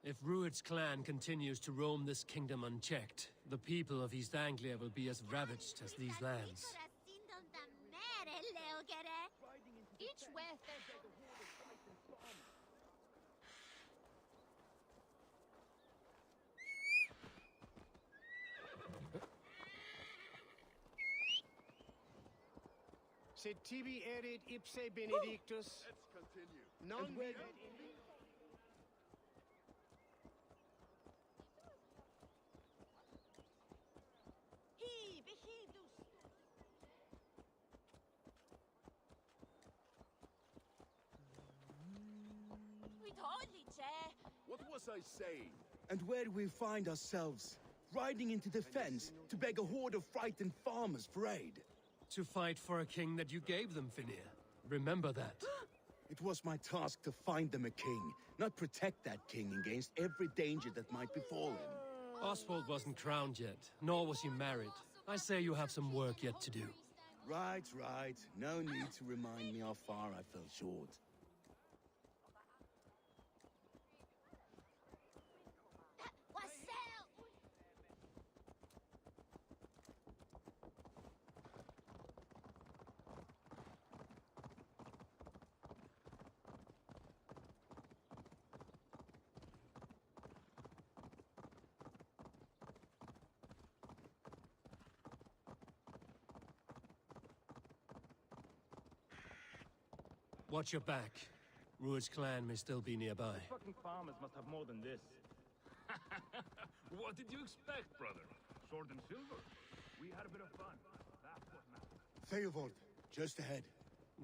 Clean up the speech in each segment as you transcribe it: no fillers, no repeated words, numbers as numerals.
If Rued's clan continues to roam this kingdom unchecked, the people of East Anglia will be as ravaged as these lands. Each west. Sed tibi erit ipse benedictus. Let's continue. Non vivet What was I saying? And where do we find ourselves? Riding into defense to beg a horde of frightened farmers for aid. To fight for a king that you gave them, Finir. Remember that. It was my task to find them a king, not protect that king against every danger that might befall him. Oswald wasn't crowned yet, nor was he married. I say you have some work yet to do. Right, right. No need to remind me how far I fell short. Watch your back. Rued's clan may still be nearby. Fucking farmers must have more than this. What did you expect, brother? Sword and silver? We had a bit of fun. That's what matters. Theobald, just ahead.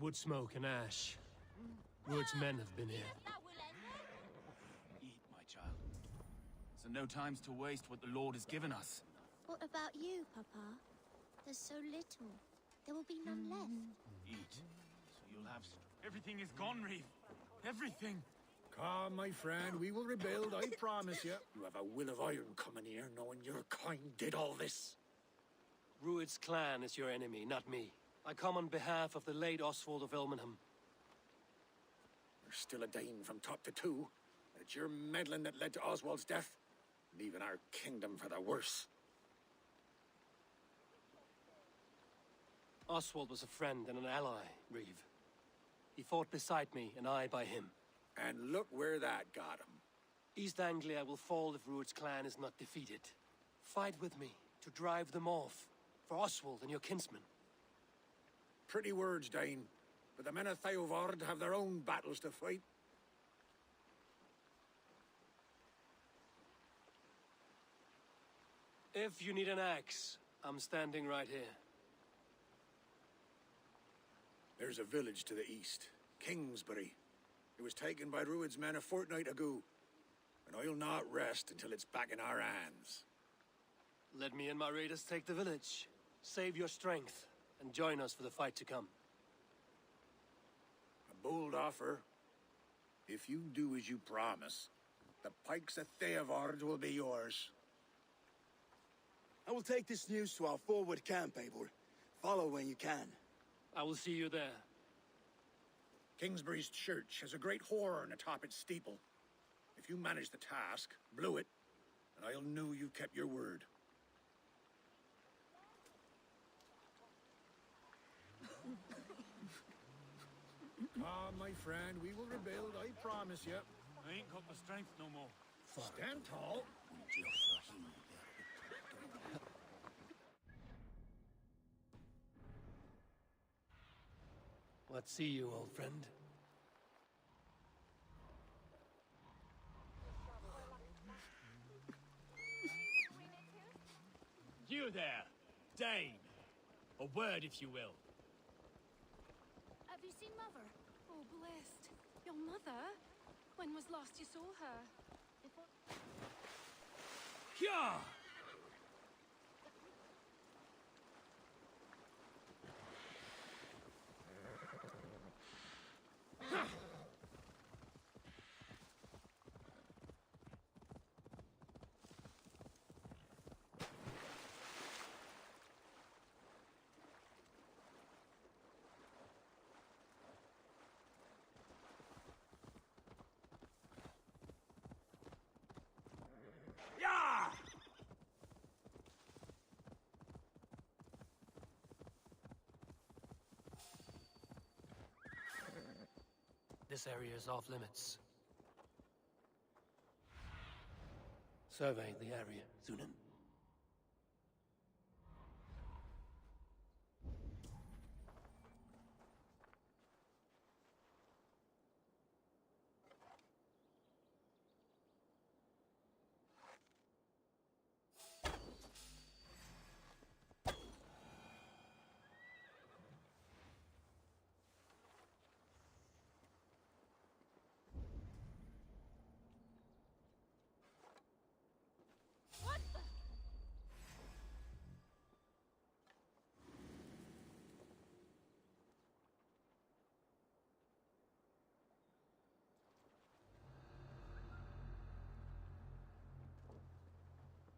Wood smoke and ash. Rued's men have been here. Eat, my child. So no time's to waste what the Lord has given us. What about you, Papa? There's so little. There will be none left. Eat, so you'll have strength. Everything is gone, Reeve. Everything. Calm, my friend. We will rebuild, I promise you. You have a will of iron coming here, knowing your kind did all this. Rued's clan is your enemy, not me. I come on behalf of the late Oswald of Ilmenham. There's still a Dane from top to two. It's your meddling that led to Oswald's death, leaving our kingdom for the worse. Oswald was a friend and an ally, Reeve. He fought beside me, and I by him. And look where that got him. East Anglia will fall if Rued's clan is not defeated. Fight with me, to drive them off. For Oswald and your kinsmen. Pretty words, Dane. But the men of Theovard have their own battles to fight. If you need an axe, I'm standing right here. There's a village to the east, Kingsbury. It was taken by Rued's men a fortnight ago. And I'll not rest until it's back in our hands. Let me and my raiders take the village. Save your strength, and join us for the fight to come. A bold offer. If you do as you promise, the pikes of Theovard will be yours. I will take this news to our forward camp, Eivor. Follow when you can. I will see you there. Kingsbury's church has a great horn atop its steeple. If you manage the task, blow it, and I'll know you kept your word. Calm, my friend. We will rebuild, I promise you. I ain't got the strength no more. Stand tall. What see you, old friend? You there, Dane. A word, if you will. Have you seen Mother? Oh, blessed. Your mother? When was last you saw her? Yeah! this area is off limits. Survey the area, Zunin.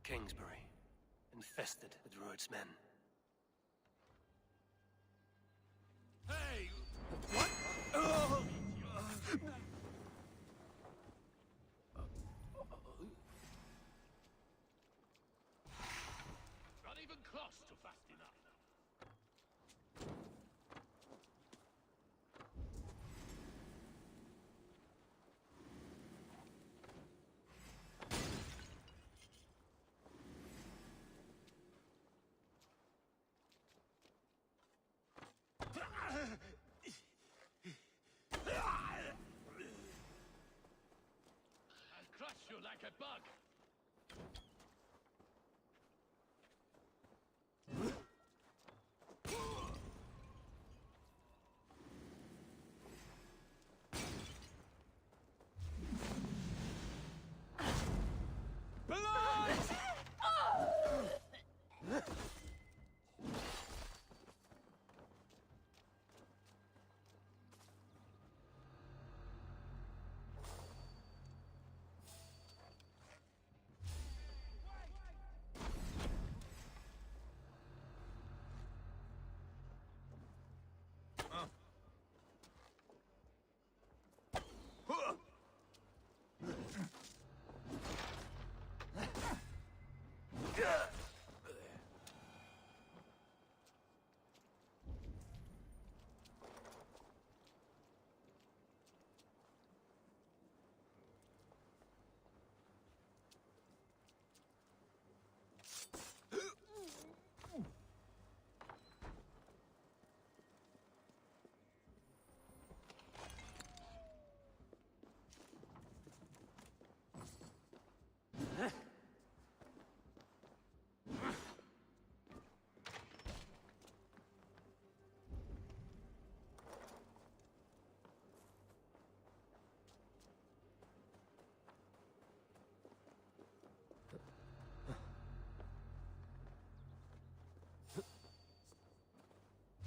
Kingsbury, infested with Druid's men. Hey! What? Not even close to fast enough. I'll crush you like a bug.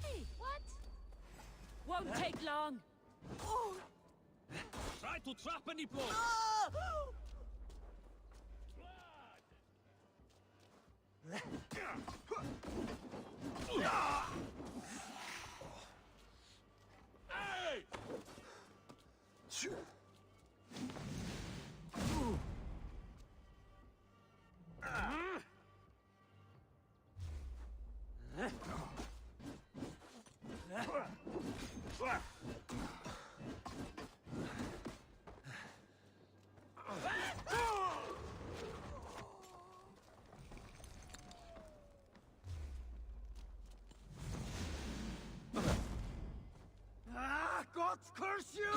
Hey, what? Won't take long. Oh. Try to trap any blows! Hey! Ah, God curse you!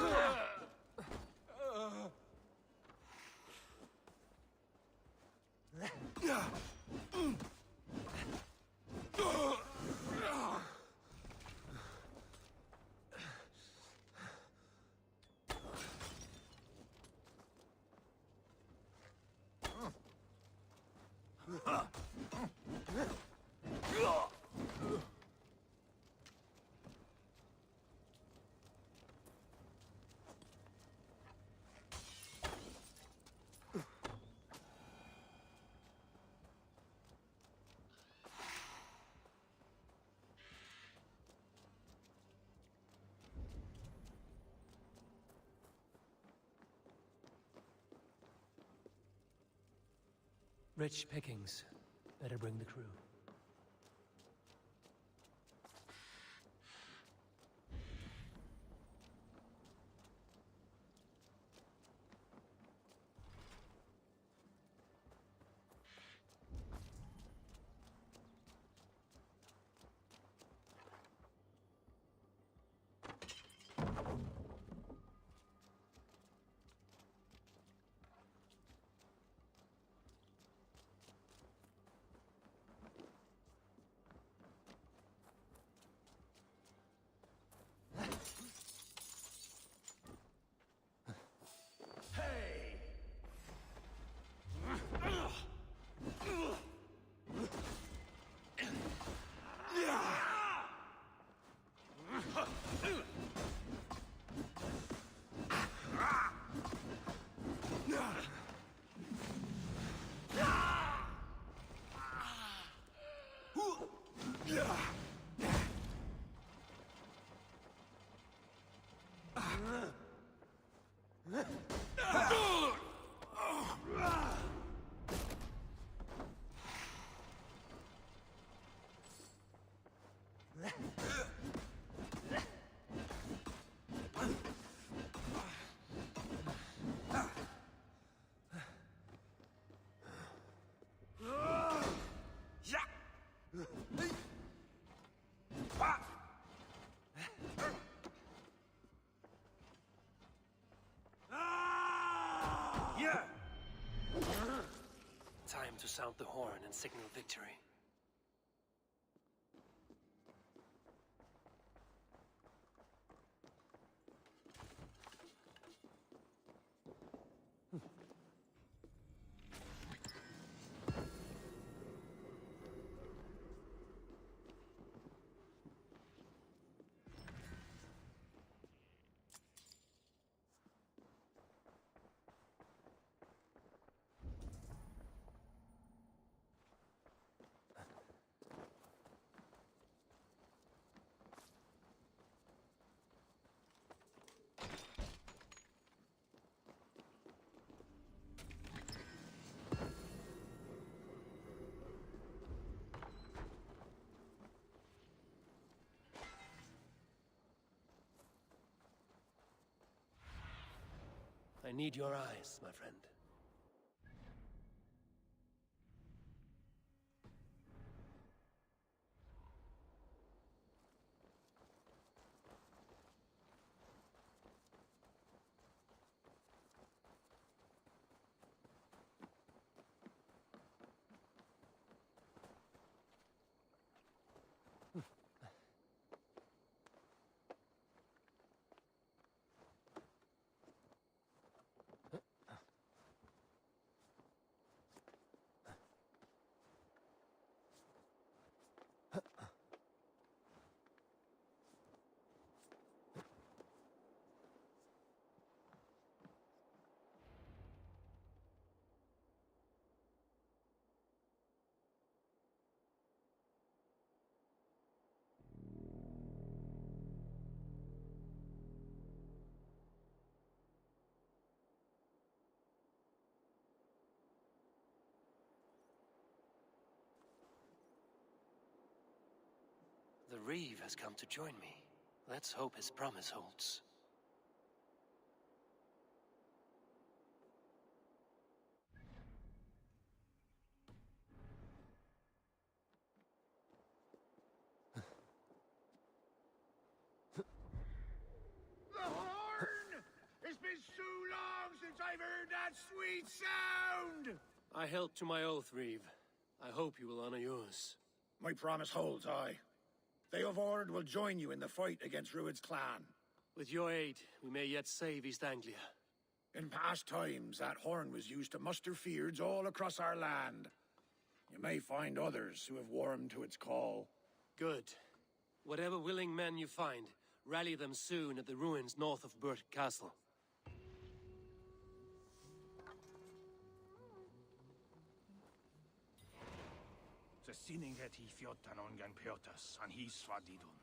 Rich pickings. Better bring the crew. sound the horn and signal victory. I need your eyes, my friend. The Reeve has come to join me. Let's hope his promise holds. The horn! It's been so long since I've heard that sweet sound! I held to my oath, Reeve. I hope you will honor yours. My promise holds, aye. They of Ord will join you in the fight against Rued's clan. With your aid, we may yet save East Anglia. In past times, that horn was used to muster fyrds all across our land. You may find others who have warmed to its call. Good. Whatever willing men you find, rally them soon at the ruins north of Burt Castle. Se sinninget hi fjotan ongan pjotas, an hi svadidun.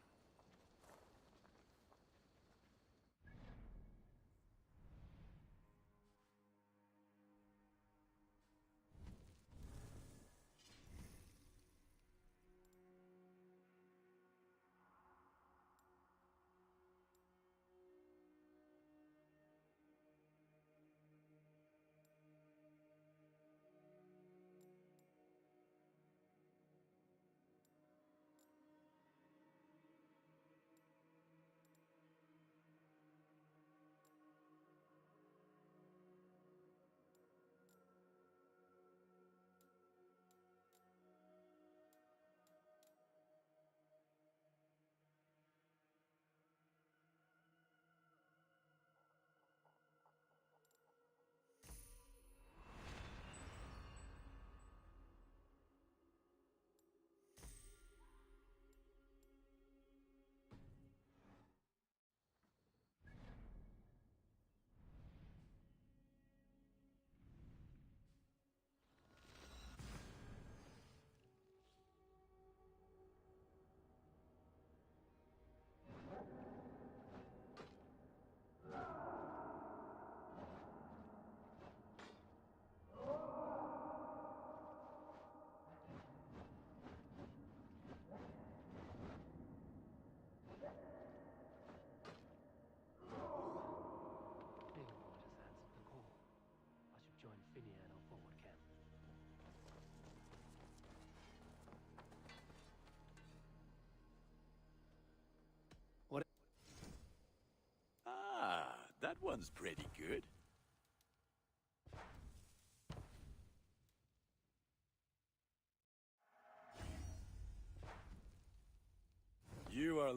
That one's pretty good.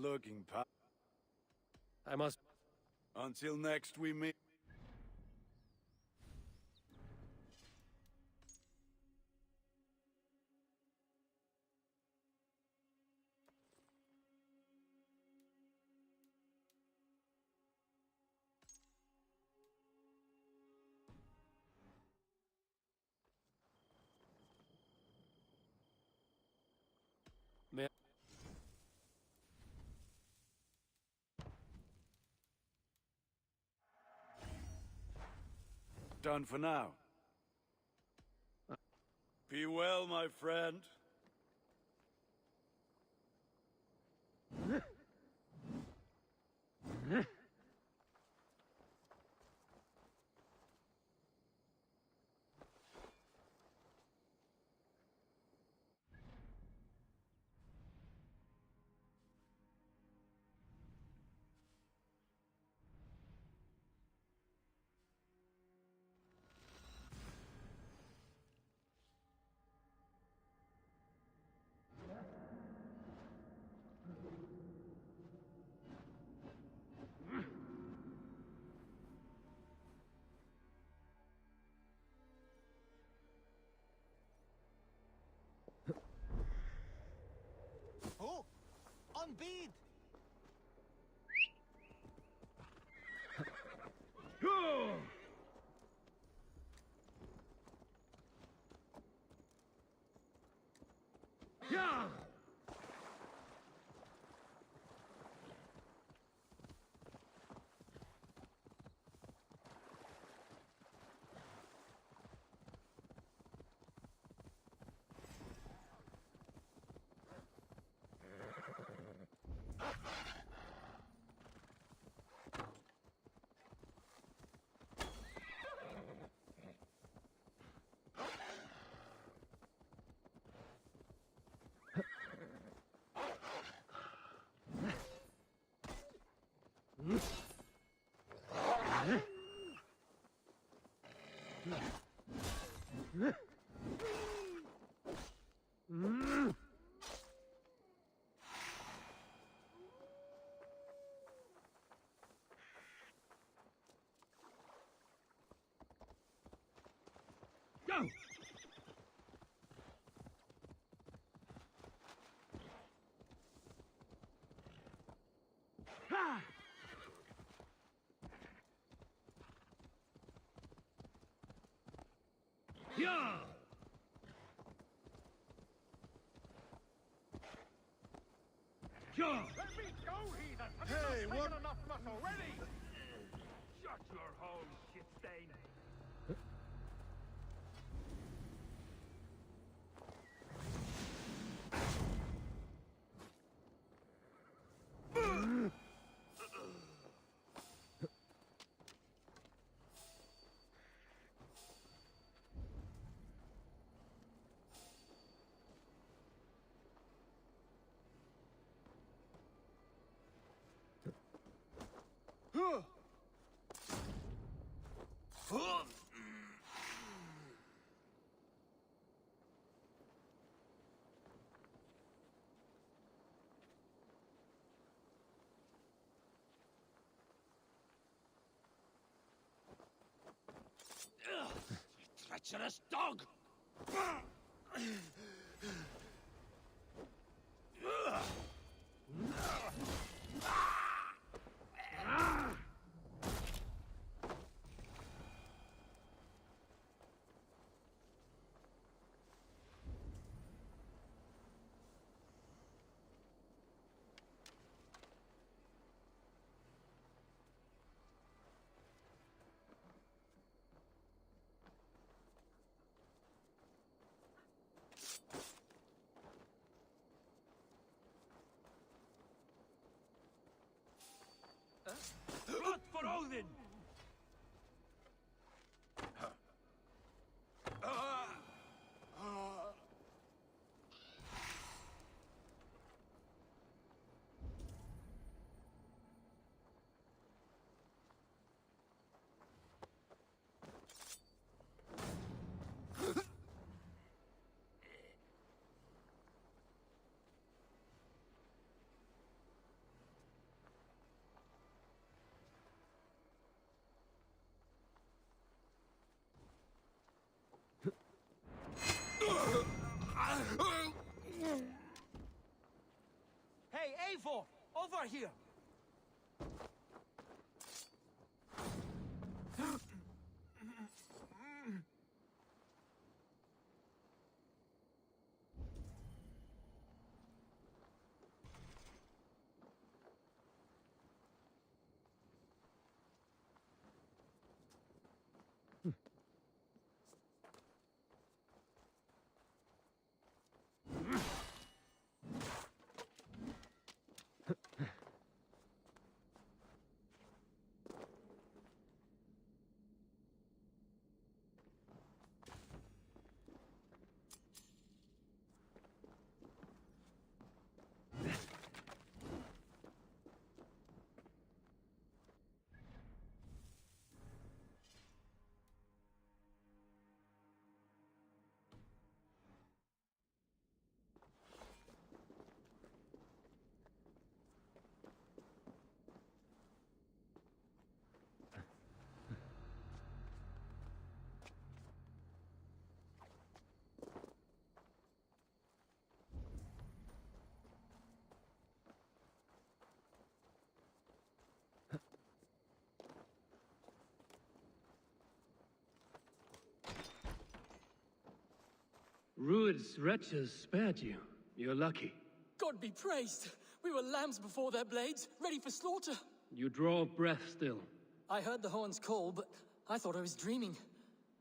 looking, pal. I must. Until next we meet. May Done for now. Be well, my friend. Oh, on bead. Go! Ha! Yeah! Yeah! Let me go, heathen! Hey, what? Enough from us already! Shut your hole, shit stain! treacherous dog! Blood for Odin! Hey, Eivor! Over here! Rued's wretches spared you. You're lucky. God be praised! We were lambs before their blades, ready for slaughter. You draw breath still. I heard the horns call, but I thought I was dreaming.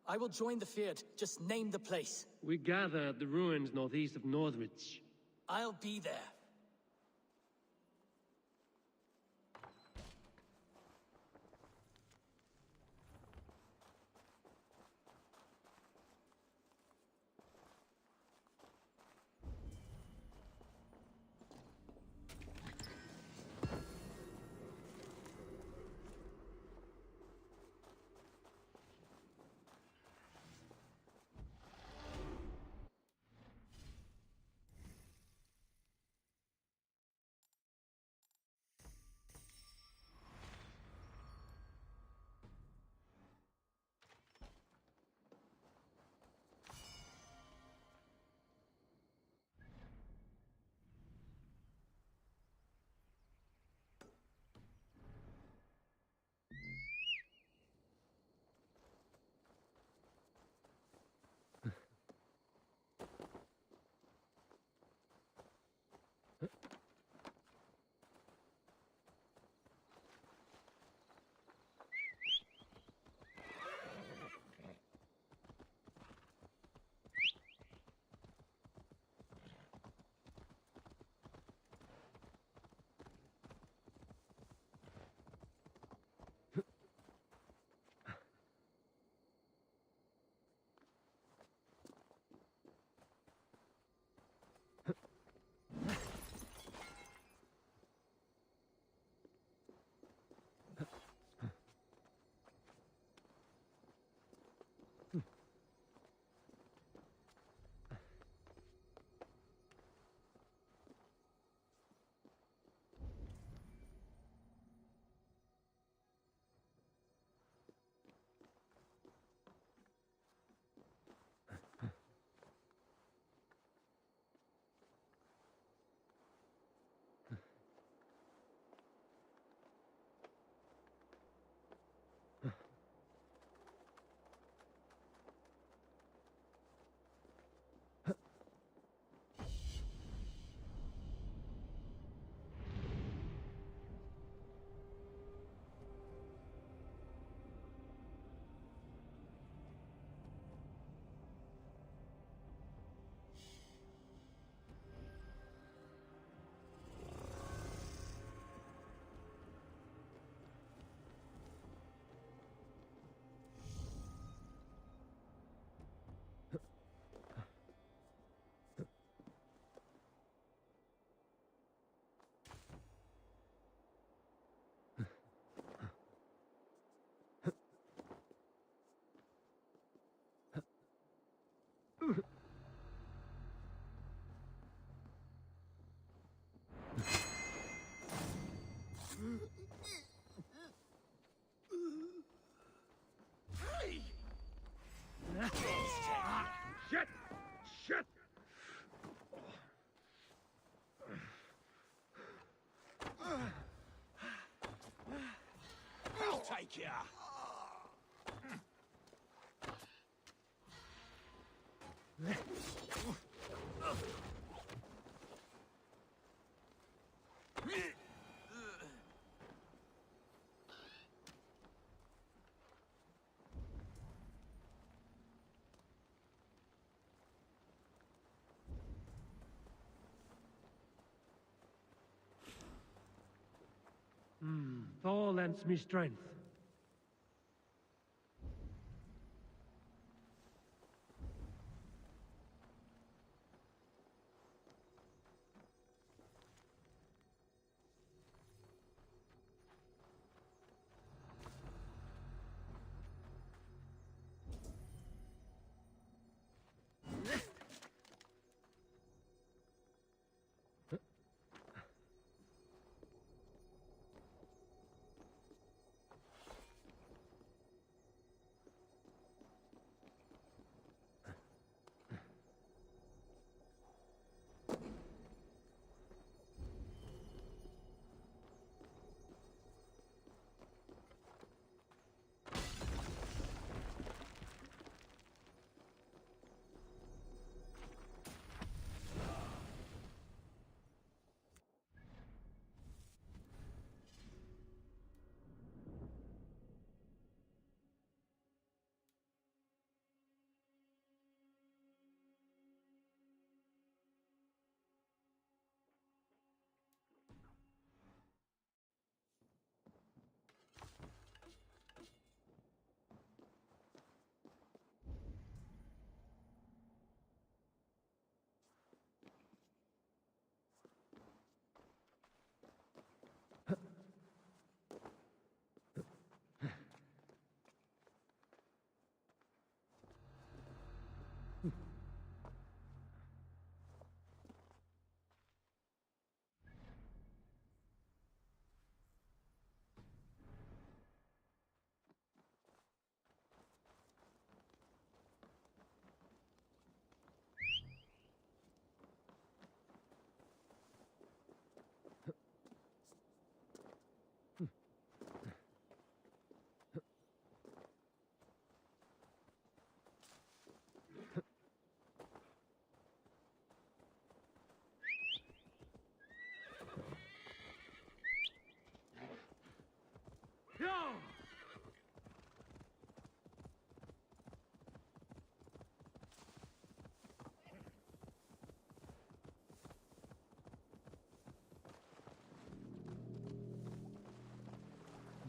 I will join the Feared. Just name the place. We gather at the ruins northeast of Northridge. I'll be there. like ya. Thor lends me strength.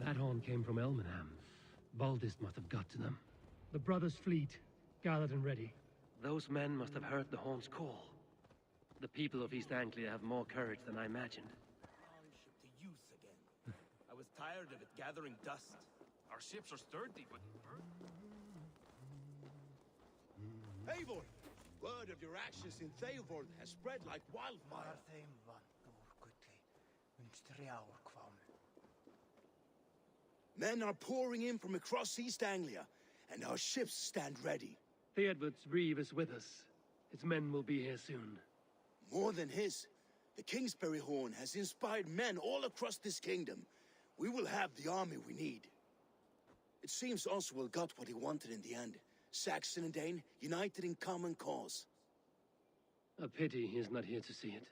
That horn came from Elmenham. Baldist must have got to them. The brothers' fleet, gathered and ready. Those men must have heard the horn's call. The people of East Anglia have more courage than I imagined. To use again. I was tired of it gathering dust. Our ships are sturdy, but... Eivor! Word of your actions in Theovorth has spread like wildfire. Men are pouring in from across East Anglia, and our ships stand ready. Theodward's reeve is with us. His men will be here soon. More than his, the Kingsbury Horn has inspired men all across this kingdom. We will have the army we need. It seems Oswald got what he wanted in the end. Saxon and Dane united in common cause. A pity he is not here to see it.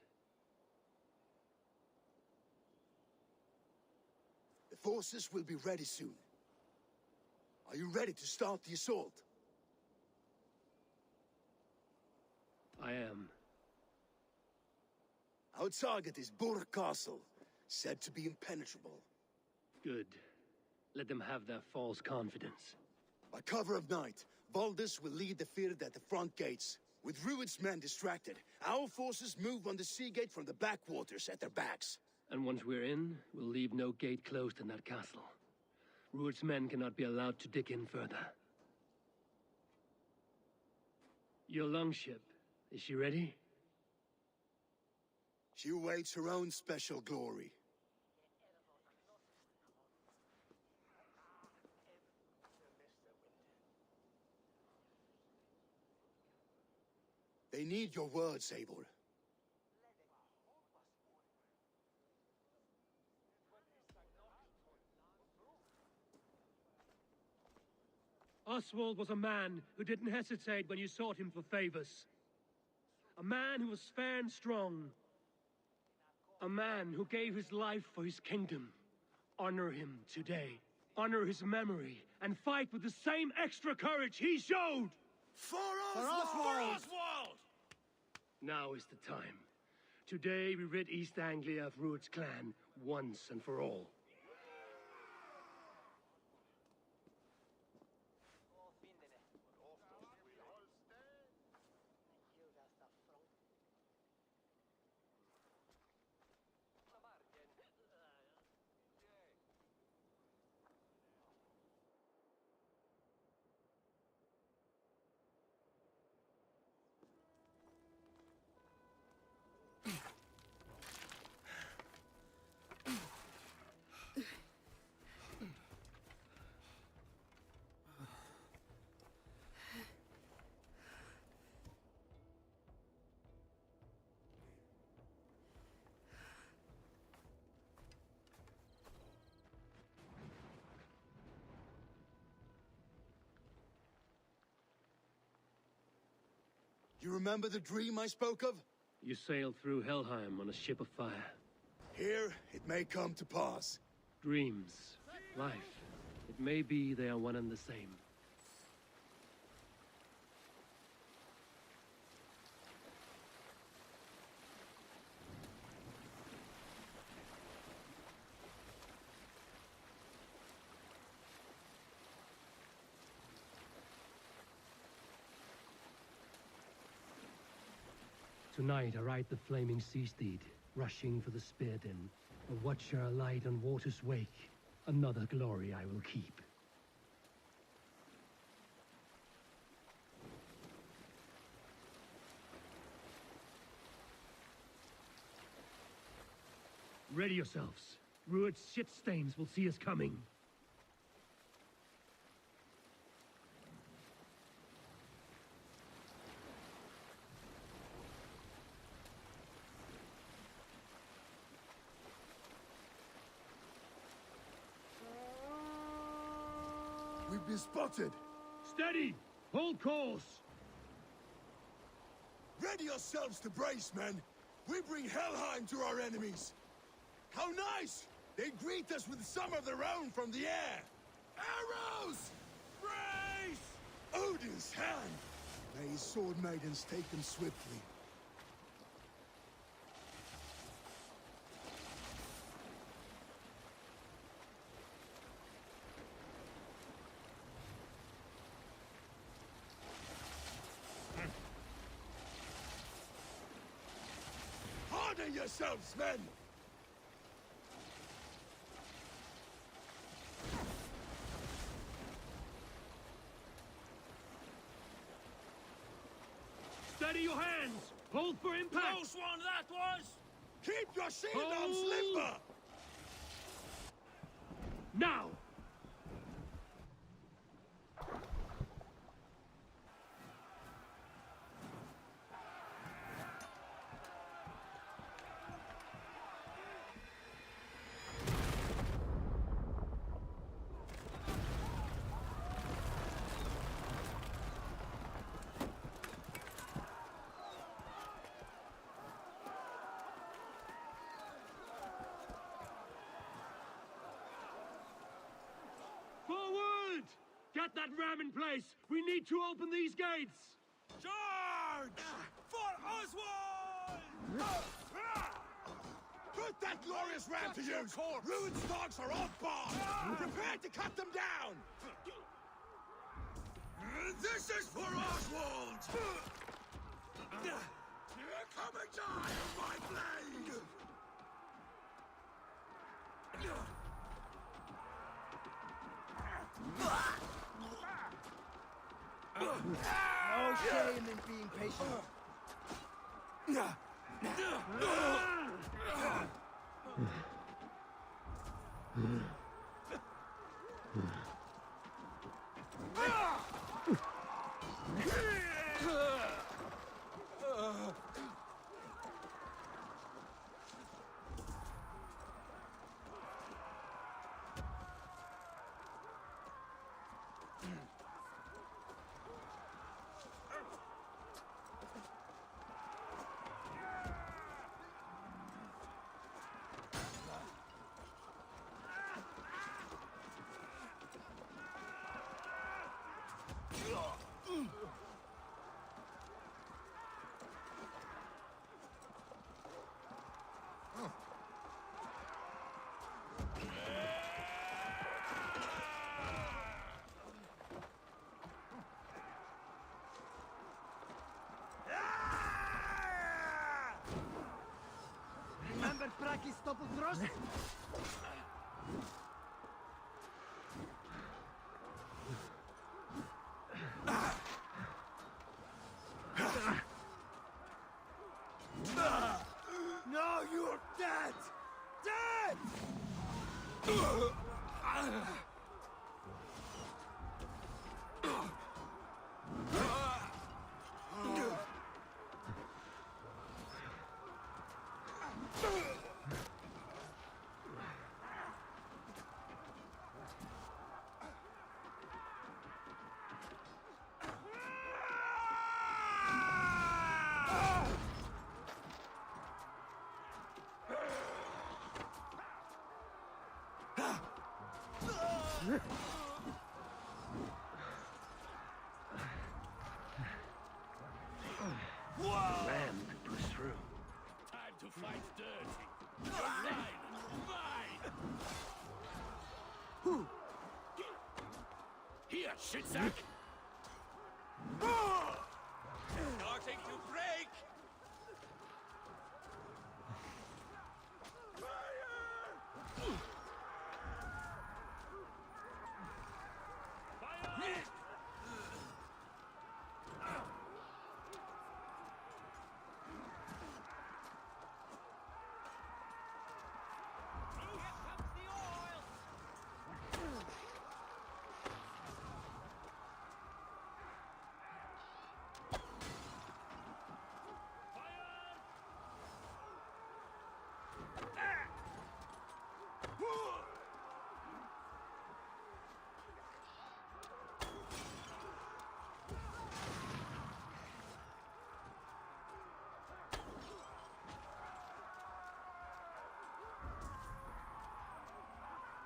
The forces will be ready soon. Are you ready to start the assault? I am. Our target is Burg Castle, said to be impenetrable. Good. Let them have their false confidence. By cover of night, Valdis will lead the field at the front gates. With Rued's men distracted, our forces move on the sea gate from the backwaters at their backs. And once we're in, we'll leave no gate closed in that castle. Rued's men cannot be allowed to dig in further. Your longship, is she ready? She awaits her own special glory. They need your words, Eivor. Oswald was a man who didn't hesitate when you sought him for favors. A man who was fair and strong. A man who gave his life for his kingdom. Honor him today. Honor his memory, and fight with the same extra courage he showed! For Oswald! Now is the time. Today we rid East Anglia of Rued's clan, once and for all. You remember the dream I spoke of? You sailed through Helheim on a ship of fire. Here, it may come to pass. Dreams, life. It may be they are one and the same. Tonight I ride the flaming sea steed, rushing for the spear den. A watcher alight on water's wake. Another glory I will keep. Ready yourselves. Rued's shit stains will see us coming. We've been spotted! Steady! Hold course! Ready yourselves to brace, men! We bring Helheim to our enemies! How nice! They greet us with some of their own from the air! Arrows! Brace! Odin's hand! May his sword maidens take them swiftly. Harden yourselves, men! Steady your hands! Hold for impact! Close one that was! Keep your shield arms limber! Now! Forward! Get that ram in place! We need to open these gates! Charge! For Oswald! Put that glorious ram to use! Ruined dogs are off bar! Prepare to cut them down! This is for Oswald! Come and die of my blade! No shame in being patient. Taki stopple thrust? No, you're dead! Dead! Ram could push through. Time to fight dirty. Mine! Mine! Here, shitsack! Starting to break!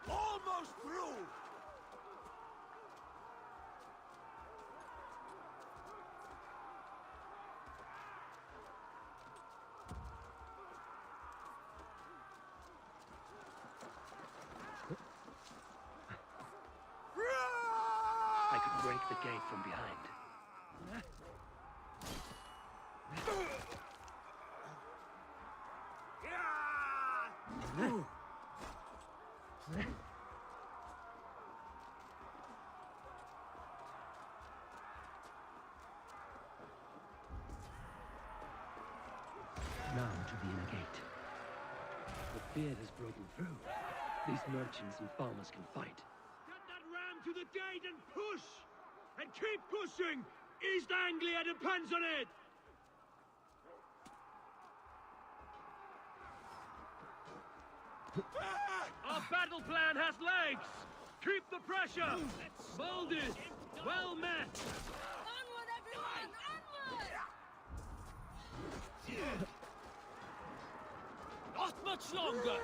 Almost through! I could break the gate from behind. Now to the inner gate. The beard has broken through. These merchants and farmers can fight. Get that ram to the gate and push! And keep pushing! East Anglia depends on it! Our battle plan has legs! Keep the pressure! Bolded! Well met! Onward, everyone! Onward! Not much longer!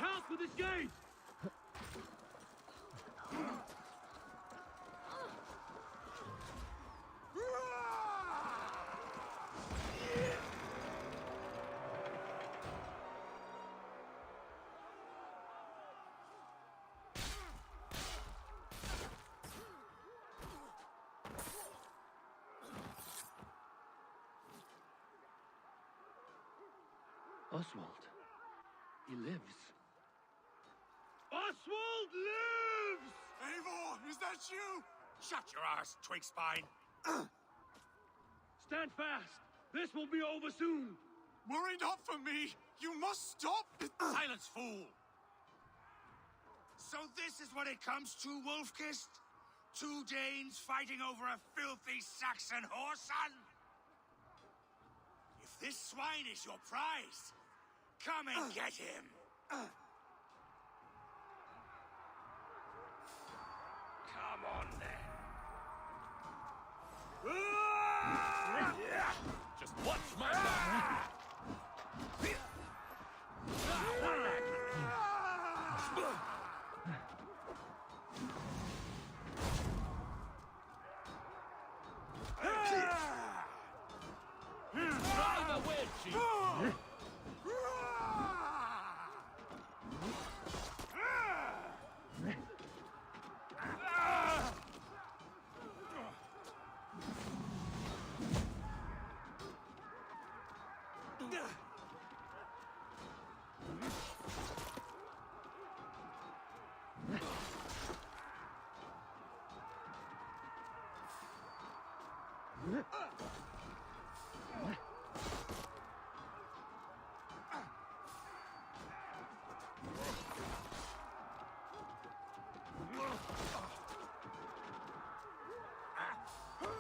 help with this gate! Oswald. He lives. Oswald lives! Eivor, is that you? Shut your ass, twig spine. Stand fast. This will be over soon. Worry not for me. You must stop. Silence, fool. So this is what it comes to, Wolfkist? Two Danes fighting over a filthy Saxon whoreson? If this swine is your prize, come and get him. Come on, then. Just watch my back! Try the wedgie!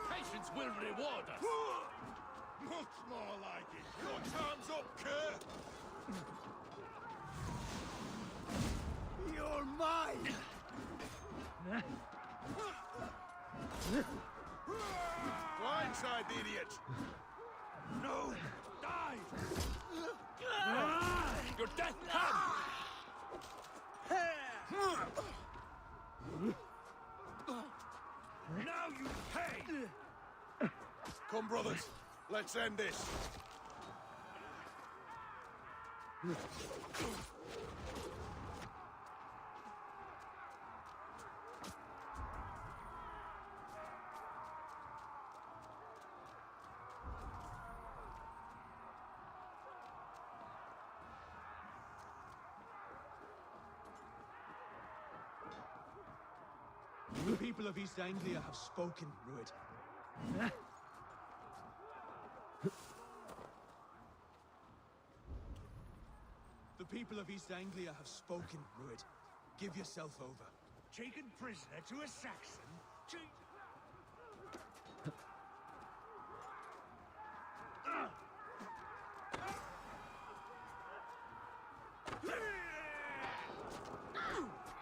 Patience will reward us. Much more like it. Your time's up, Kerr. You're mine. Blindside the idiot. No, die. Your death comes! Now you pay. Come, brothers. Let's end this. The people of East Anglia have spoken, Rued. The people of East Anglia have spoken, Rued. Give yourself over. Taken prisoner to a Saxon?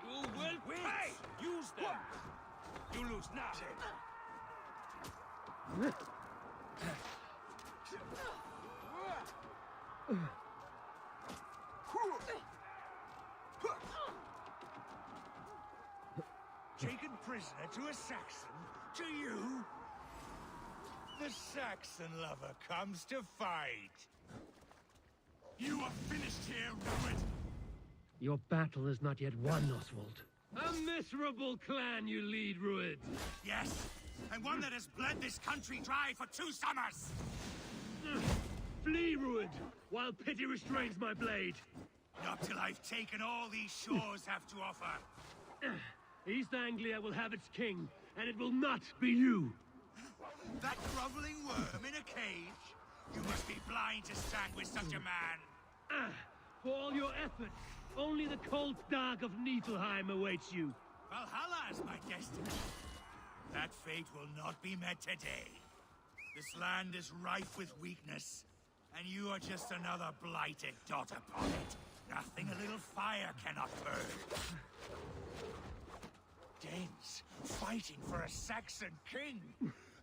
You will pay! Use them! You lose now. Taken prisoner to a Saxon? To you? The Saxon lover comes to fight. You are finished here, Rued. Your battle is not yet won, Oswald. A miserable clan you lead, Rued. Yes, and one that has bled this country dry for 2 summers. Flee, Rued, while pity restrains my blade. Not till I've taken all these shores have to offer. East Anglia will have its king, and it will not be you. That groveling worm in a cage? You must be blind to stand with such a man. For all your efforts, only the cold dark of Niflheim awaits you. Valhalla is my destiny. That fate will not be met today. This land is rife with weakness, and you are just another blighted dot upon it. Nothing a little fire cannot burn. Danes fighting for a Saxon king.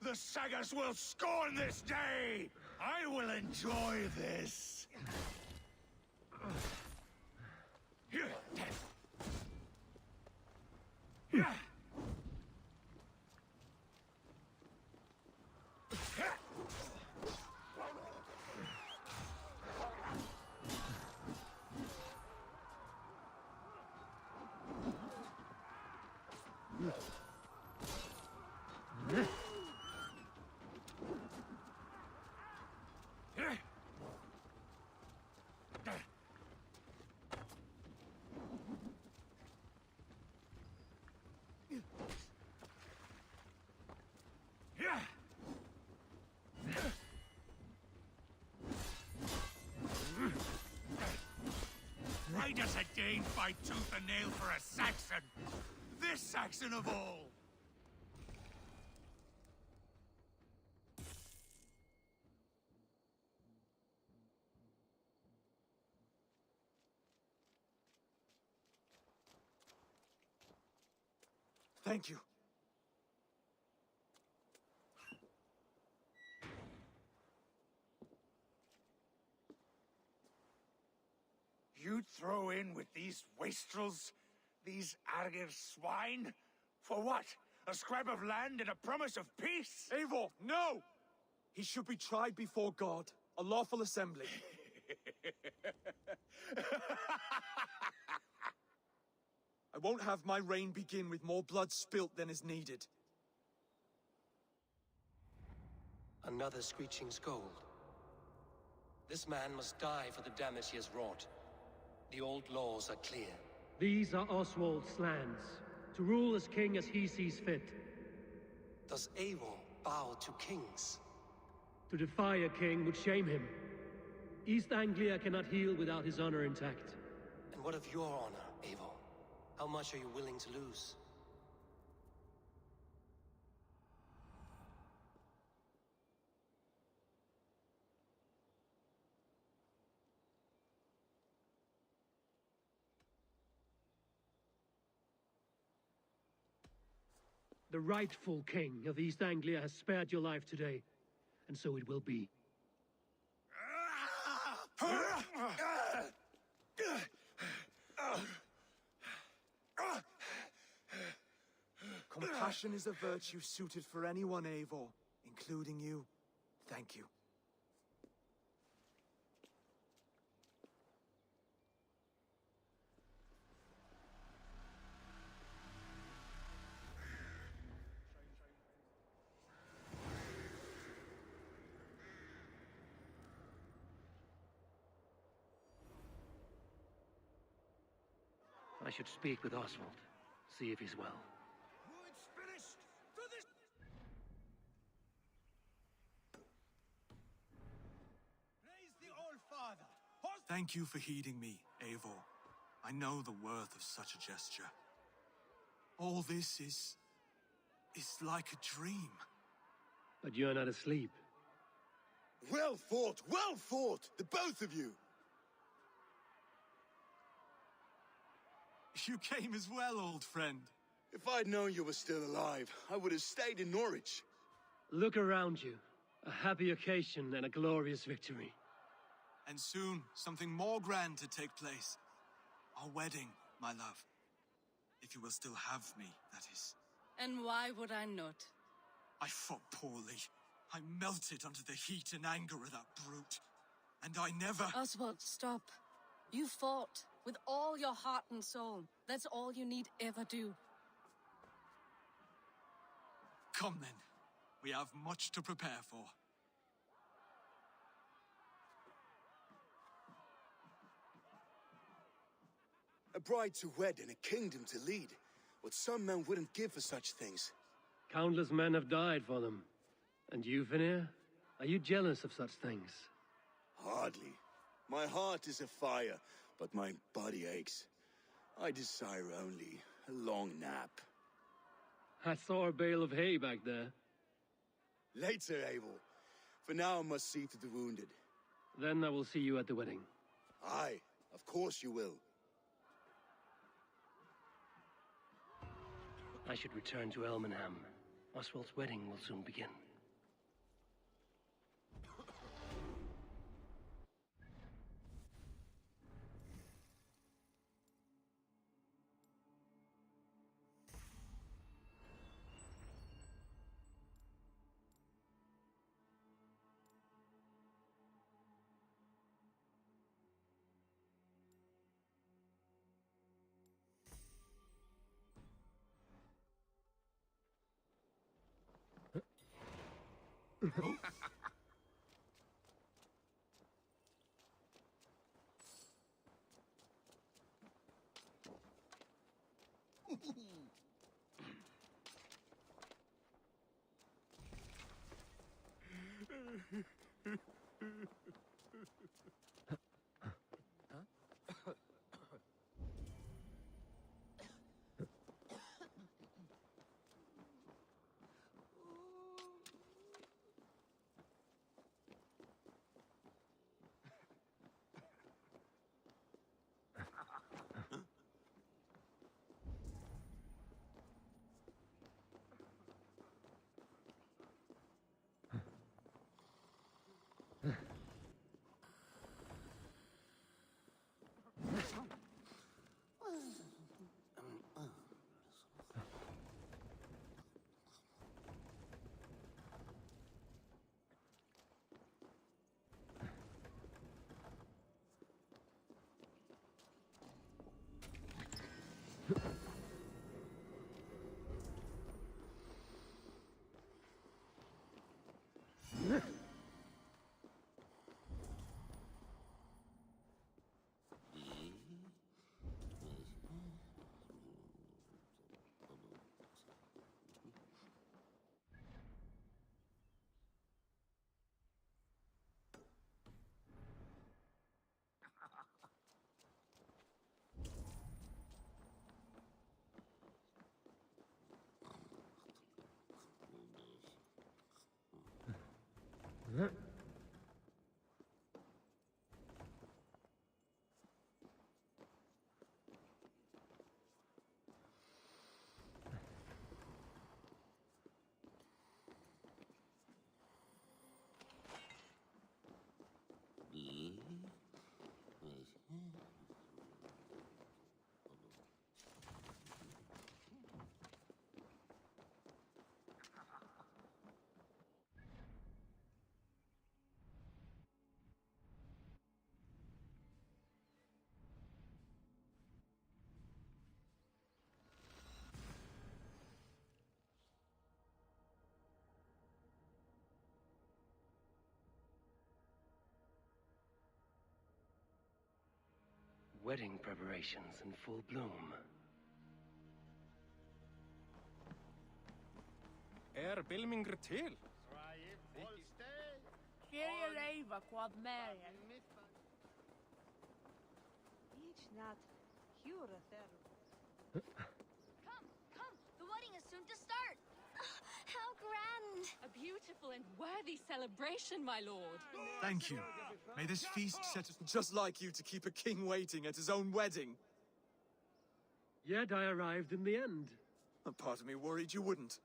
The Sagas will scorn this day. I will enjoy this. Why does a Dane fight tooth and nail for a Saxon? This Saxon of all! Thank you. You'd throw in with these wastrels? These Argir swine? For what? A scrap of land and a promise of peace? Eivor, no! He should be tried before God, a lawful assembly. I won't have my reign begin with more blood spilt than is needed. Another screeching scold. This man must die for the damage he has wrought. The old laws are clear. These are Oswald's lands, to rule as king as he sees fit. Does Eivor bow to kings? To defy a king would shame him. East Anglia cannot heal without his honor intact. And what of your honor, Eivor? How much are you willing to lose? The rightful king of East Anglia has spared your life today, and so it will be. Compassion is a virtue suited for anyone, Eivor, including you. Thank you. I should speak with Oswald, see if he's well. Thank you for heeding me, Eivor. I know the worth of such a gesture. All this is like a dream. But you're not asleep. Well fought, the both of you! You came as well, old friend. If I'd known you were still alive, I would have stayed in Norwich. Look around you. A happy occasion and a glorious victory. And soon, something more grand to take place. Our wedding, my love. If you will still have me, that is. And why would I not? I fought poorly. I melted under the heat and anger of that brute. And I never... Oswald, stop. You fought with all your heart and soul. That's all you need ever do. Come then. We have much to prepare for. A bride to wed and a kingdom to lead. What some men wouldn't give for such things. Countless men have died for them. And you, Vanir? Are you jealous of such things? Hardly. My heart is afire, but my body aches. I desire only a long nap. I saw a bale of hay back there. Later, Eivor. For now, I must see to the wounded. Then I will see you at the wedding. Aye, of course you will. I should return to Elmenham. Oswald's wedding will soon begin. Wedding preparations in full bloom. Bilmingr til? quad Marian. Come! The wedding is soon to start! How grand! A beautiful and worthy celebration, my lord. Thank you. May this feast set us... Just like you to keep a king waiting at his own wedding. Yet I arrived in the end. A part of me worried you wouldn't.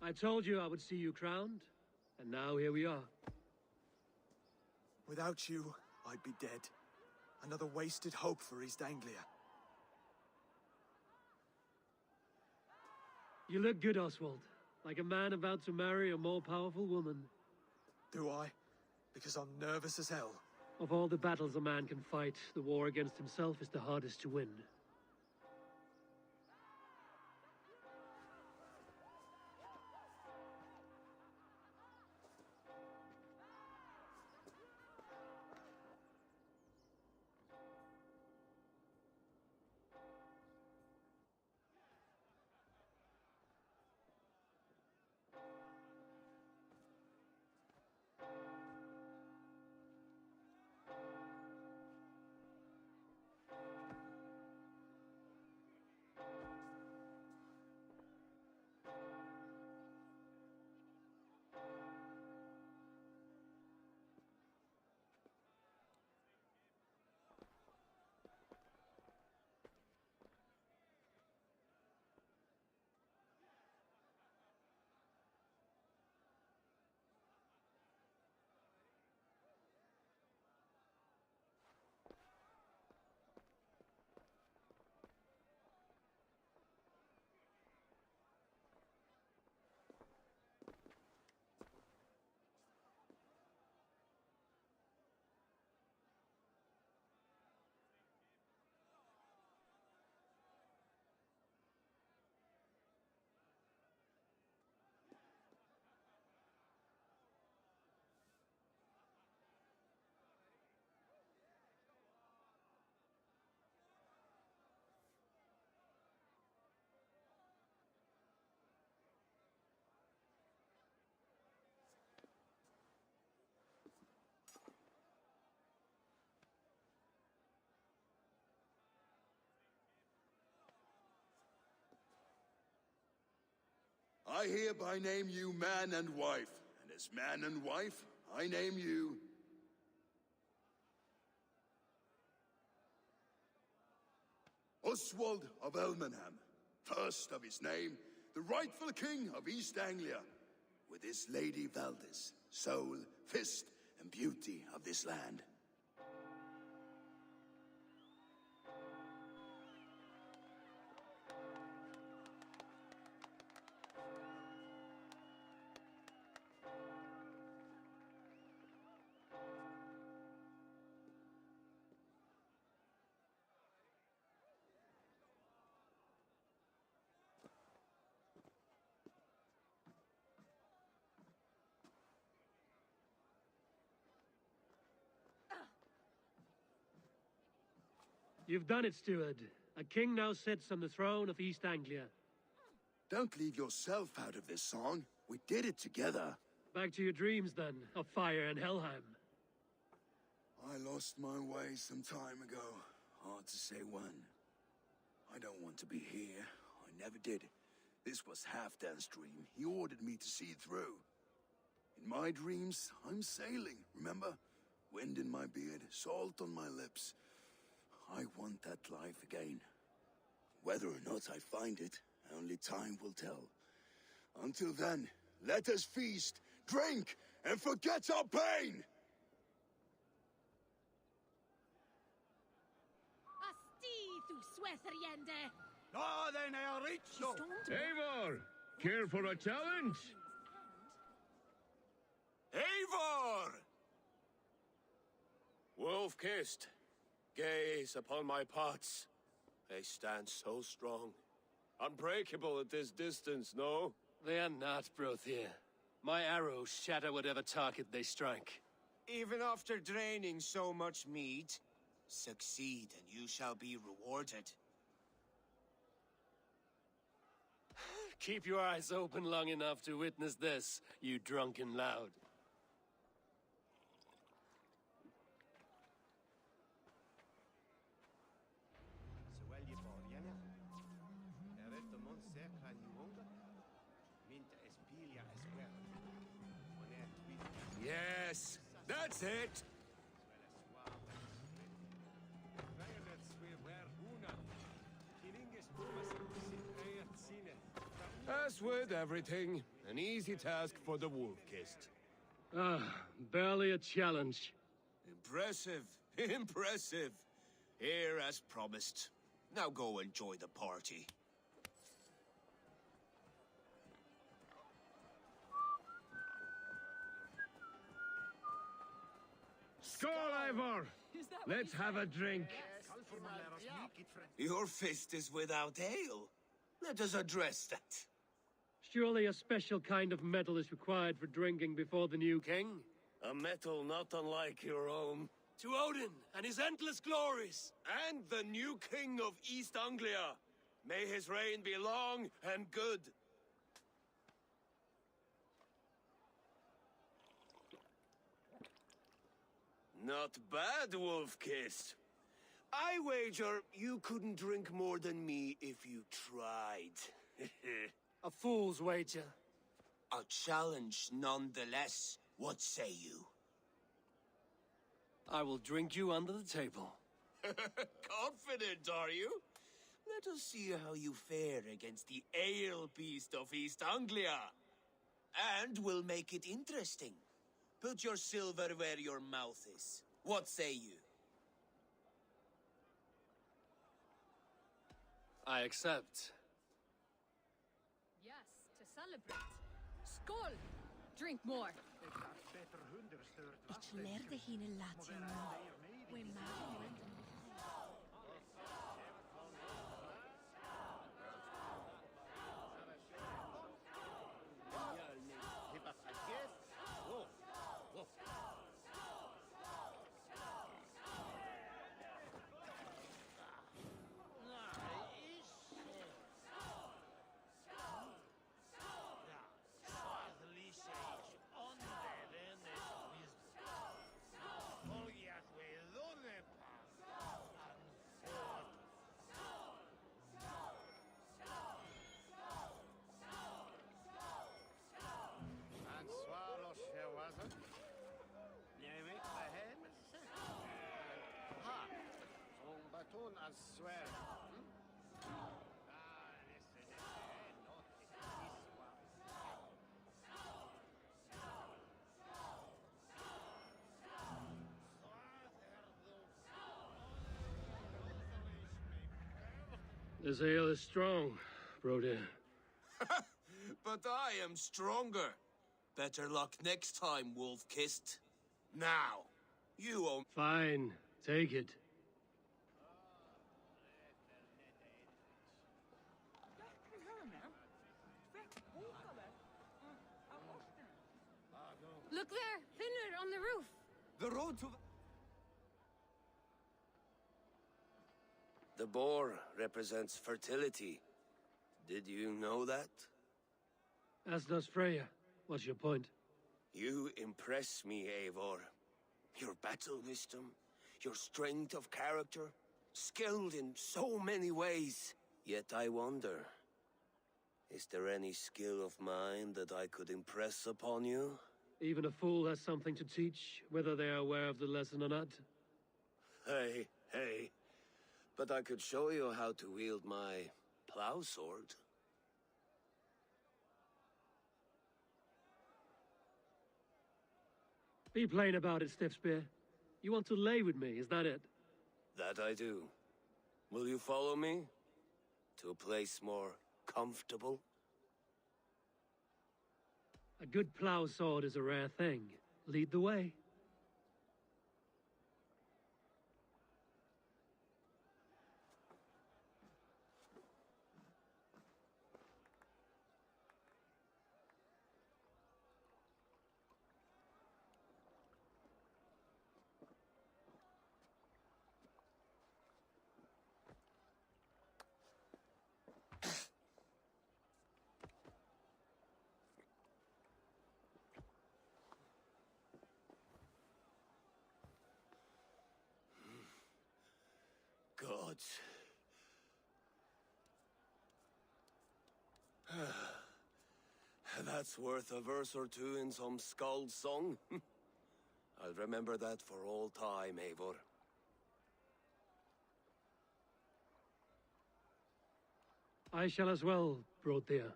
I told you I would see you crowned, and now here we are. Without you, I'd be dead. Another wasted hope for East Anglia. You look good, Oswald. Like a man about to marry a more powerful woman. Do I? Because I'm nervous as hell. Of all the battles a man can fight, the war against himself is the hardest to win. I hereby name you man and wife, and as man and wife, I name you... Oswald of Elmenham, first of his name, the rightful king of East Anglia, with his lady Valdis, soul, fist, and beauty of this land. You've done it, steward. A king now sits on the throne of East Anglia. Don't leave yourself out of this song. We did it together. Back to your dreams, then, of fire and Helheim. I lost my way some time ago. Hard to say when. I don't want to be here. I never did. This was Halfdan's dream. He ordered me to see it through. In my dreams, I'm sailing, remember? Wind in my beard, salt on my lips. I want that life again. Whether or not I find it, only time will tell. Until then, let us feast, drink, and forget our pain! Asti, tu suetheriende! No, then I'll reach so. Eivor, care for a challenge? Eivor! Wolf-kissed, gaze upon my pots. They stand so strong. Unbreakable at this distance, no? They are not, Brothier. My arrows shatter whatever target they strike. Even after draining so much meat, succeed and you shall be rewarded. Keep your eyes open long enough to witness this, you drunken loud. Yes, that's it! As with everything, an easy task for the wolf-kissed. Ah, barely a challenge. Impressive, impressive. Here as promised. Now go enjoy the party. Skål, Eivor! Let's have a drink. Your fist is without ale. Let us address that. Surely a special kind of metal is required for drinking before the new king? A metal not unlike your own. To Odin and his endless glories! And the new king of East Anglia. May his reign be long and good. Not bad, Wolf-kissed. I wager you couldn't drink more than me if you tried. A fool's wager. A challenge nonetheless. What say you? I will drink you under the table. Confident, are you? Let us see how you fare against the ale beast of East Anglia. And we'll make it interesting. Put your silver where your mouth is. What say you? I accept. Yes, to celebrate. Skål! Drink more. Ich lernte hine Latin. We swear. This ale is strong, Broder. But I am stronger. Better luck next time, Wolf-Kissed. Now, you own... Fine, take it. Look there! Thinner on the roof! The road to... The boar represents fertility. Did you know that? As does Freya. What's your point? You impress me, Eivor. Your battle wisdom, your strength of character, skilled in so many ways. Yet I wonder, is there any skill of mine that I could impress upon you? Even a fool has something to teach, whether they are aware of the lesson or not. Hey, hey. But I could show you how to wield my plow sword. Be plain about it, Stiffspear. You want to lay with me, is that it? That I do. Will you follow me? To a place more comfortable? A good plow sword is a rare thing. Lead the way. Gods. That's worth a verse or two in some skald's song. I'll remember that for all time, Eivor. I shall as well, Brothir.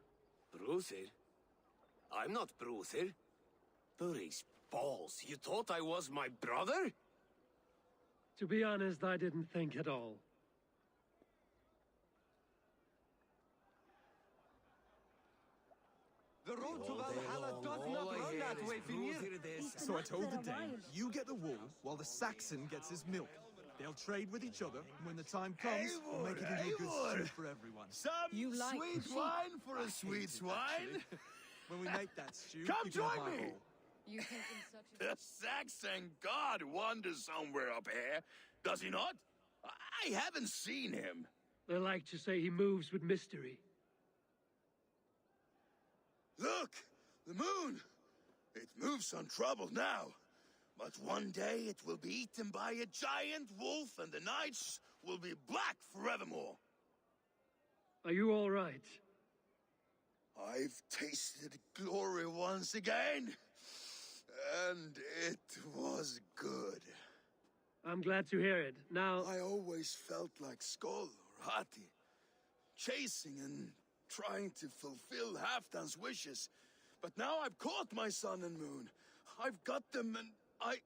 Bruthir? I'm not Bruthir. Burry's balls, you thought I was my brother? To be honest, I didn't think at all. The road to Valhalla does not run that way, Fimir. So I told the Dane, you get the wool, while the Saxon gets his milk. They'll trade with each other, and when the time comes, we'll make it into a good stew for everyone. Some sweet wine for a sweet swine? When we make that stew, Come you can have join my me! bowl. You think in such a... The Saxon god wanders somewhere up here, does he not? I haven't seen him. They like to say he moves with mystery. Look! The moon! It moves untroubled now. But one day it will be eaten by a giant wolf and the nights will be black forevermore. Are you all right? I've tasted glory once again. And it was good. I'm glad to hear it. Now... I always felt like Skoll or Hati. Chasing and trying to fulfill Halfdan's wishes. But now I've caught my sun and moon. I've got them and I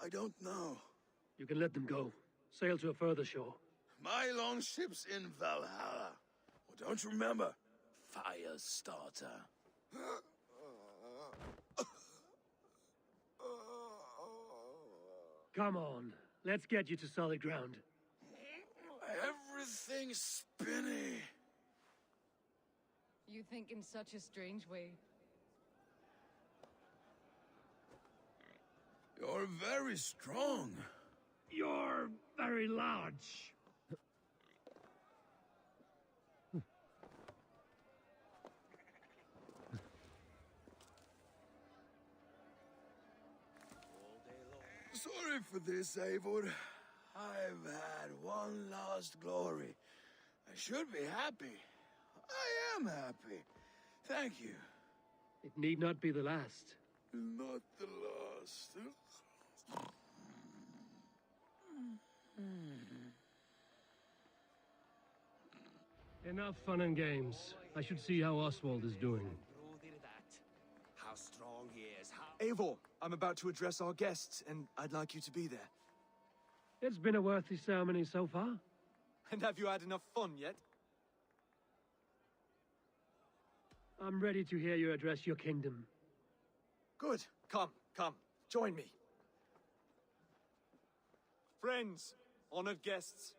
don't know. You can let them go. Sail to a further shore. My longship's in Valhalla. Oh, don't you remember? Fire starter. Come on. Let's get you to solid ground. Everything's spinny. You think in such a strange way. You're very strong. You're very large. Sorry for this, Eivor. I've had one last glory. I should be happy. I am happy. Thank you. It need not be the last. Not the last. Enough fun and games. I should see how Oswald is doing. How strong he is, how... Eivor, I'm about to address our guests, and I'd like you to be there. It's been a worthy ceremony so far. And have you had enough fun yet? I'm ready to hear you address your kingdom. Good. Come, join me. Friends, honored guests,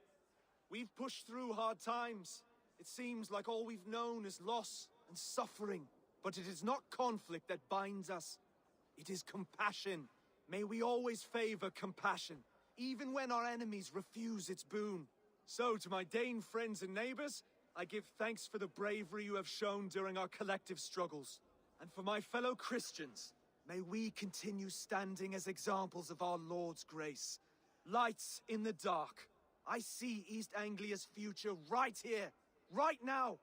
we've pushed through hard times. It seems like all we've known is loss and suffering. But it is not conflict that binds us. It is compassion. May we always favor compassion, even when our enemies refuse its boon. So, to my Dane friends and neighbors, I give thanks for the bravery you have shown during our collective struggles. And for my fellow Christians, may we continue standing as examples of our Lord's grace. Lights in the dark. I see East Anglia's future right here, right now,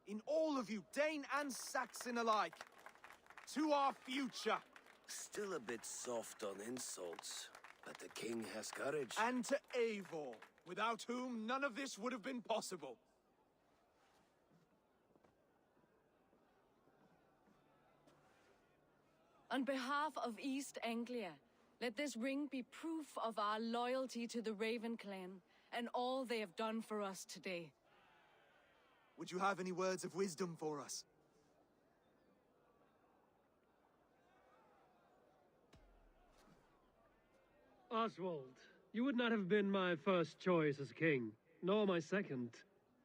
in all of you, Dane and Saxon alike. To our future. Still a bit soft on insults, but the king has courage. And to Eivor, without whom none of this would have been possible. On behalf of East Anglia, let this ring be proof of our loyalty to the Raven clan and all they have done for us today. Would you have any words of wisdom for us? Oswald, you would not have been my first choice as king, nor my second.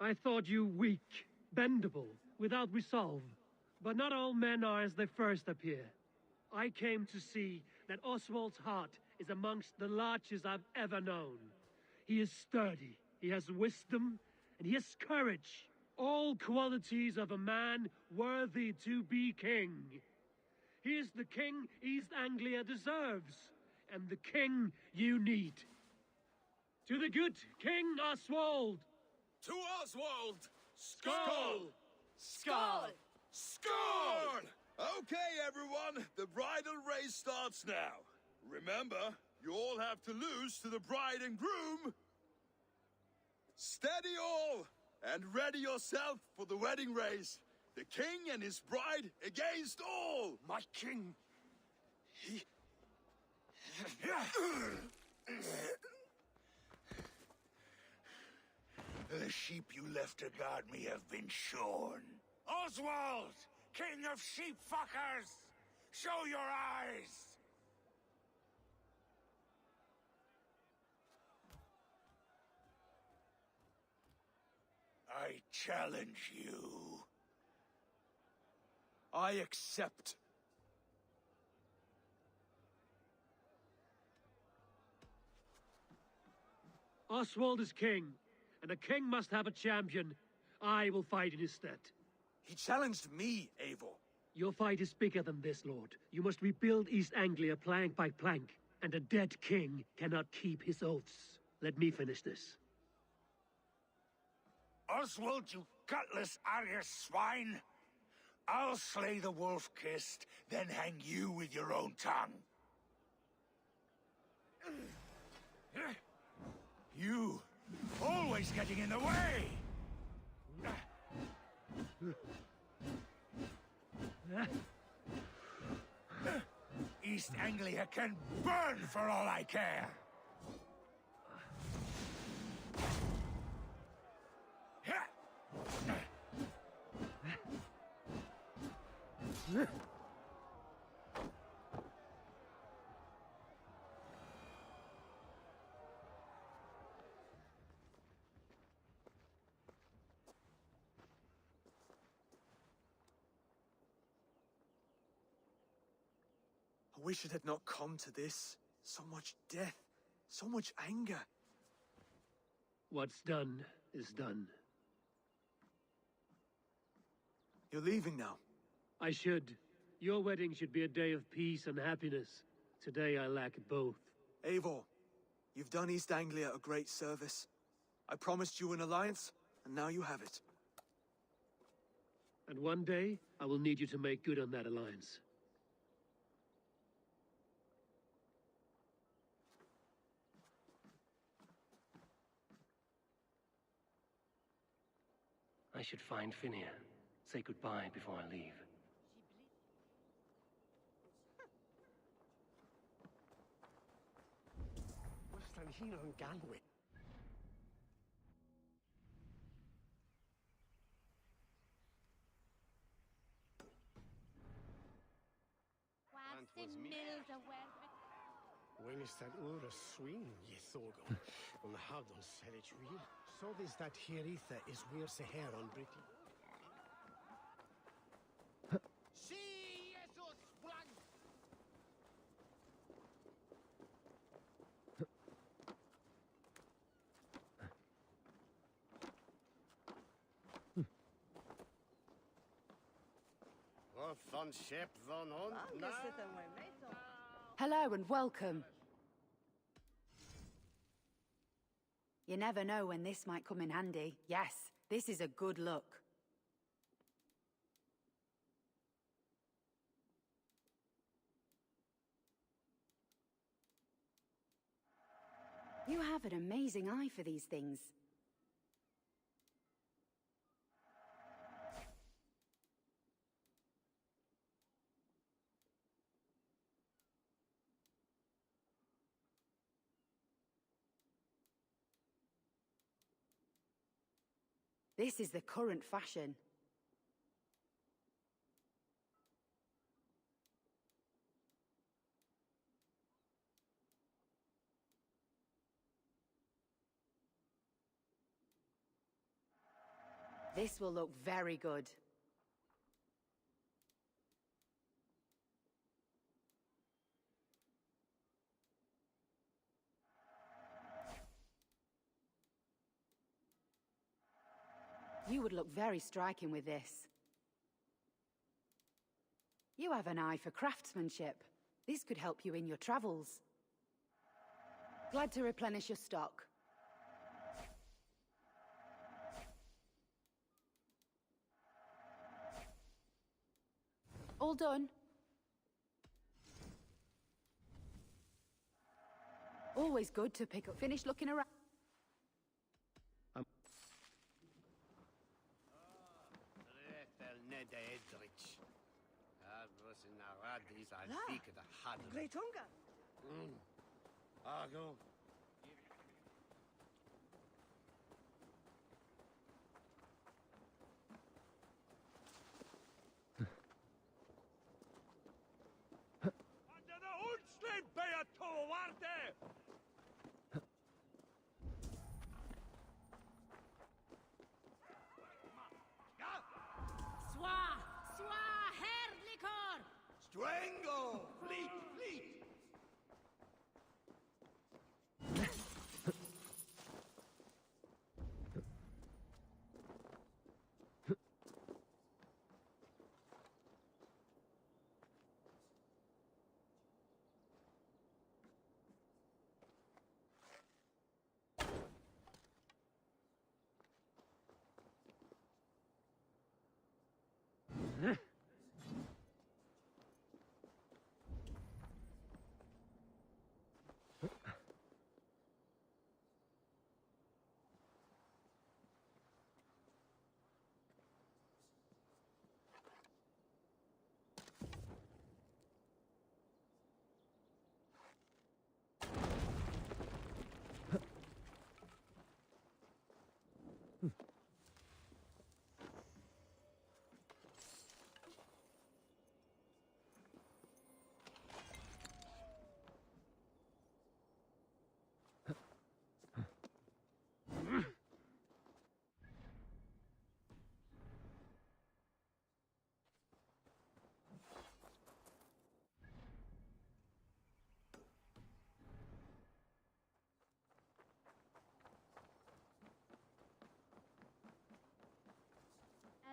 I thought you weak, bendable, without resolve. But not all men are as they first appear. I came to see that Oswald's heart is amongst the largest I've ever known. He is sturdy, he has wisdom, and he has courage. All qualities of a man worthy to be king. He is the king East Anglia deserves, and the king you need. To the good King Oswald! To Oswald! Skull! Skull! Skull! Okay, everyone, the bridal race starts now. Remember, you all have to lose to the bride and groom. Steady all, and ready yourself for the wedding race. The king and his bride against all. My king, he... The sheep you left to guard me have been shorn. Oswald! King of sheep fuckers! Show your eyes! I challenge you. I accept. Oswald is king, and a king must have a champion. I will fight in his stead. He challenged me, Eivor. Your fight is bigger than this, Lord. You must rebuild East Anglia plank by plank, and a dead king cannot keep his oaths. Let me finish this. Oswald, you gutless Arya swine! I'll slay the wolf-kissed, then hang you with your own tongue. You, always getting in the way! East Anglia can burn for all I care! I wish it had not come to this. So much death, so much anger. What's done is done. You're leaving now. I should. Your wedding should be a day of peace and happiness. Today I lack both. Eivor, you've done East Anglia a great service. I promised you an alliance, and now you have it. And one day, I will need you to make good on that alliance. I should find Finir. Say goodbye before I leave. What's here on Galway? When is that ura swing, ye Thorgon? On the hard on Sellich Reed? So this that here ether is where the hair on Britty. See Jesus flag! What on ship on now? Hello and welcome. You never know when this might come in handy. Yes, this is a good look. You have an amazing eye for these things. This is the current fashion. This will look very good. You would look very striking with this. You have an eye for craftsmanship. This could help you in your travels. Glad to replenish your stock. All done. Always good to pick up. Finish looking around. Great hunger. Argo. Under the Unsled Beato Warte! Swa Herdlikor! Strangle! Fleet!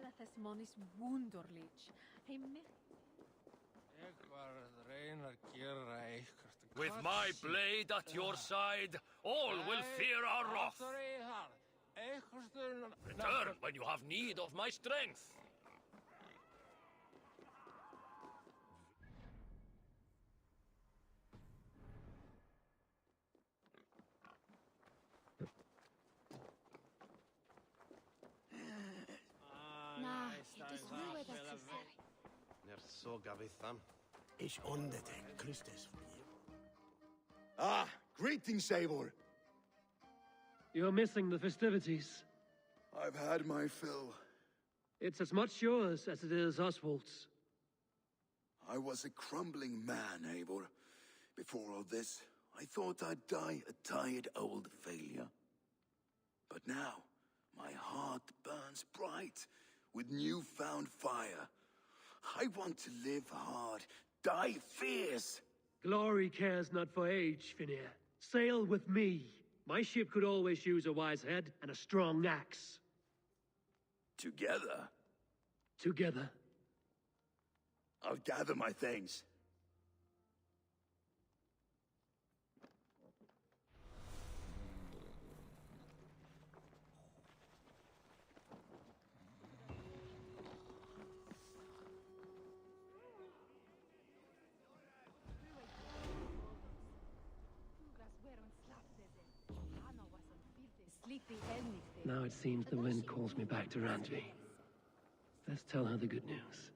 Elethus monis wunderlich. He With my blade at your side, all will fear our wrath. Return when you have need of my strength. så gavitham. Ich ondeten Christus. Ah, greetings, Eivor. You're missing the festivities. I've had my fill. It's as much yours as it is Oswald's. I was a crumbling man, Eivor. Before all this, I thought I'd die a tired old failure. But now, my heart burns bright with newfound fire. I want to live hard, die fierce. Glory cares not for age, Finir. Sail with me. My ship could always use a wise head and a strong axe. Together? Together. I'll gather my things. Now it seems the wind calls me back to Randvi. Let's tell her the good news.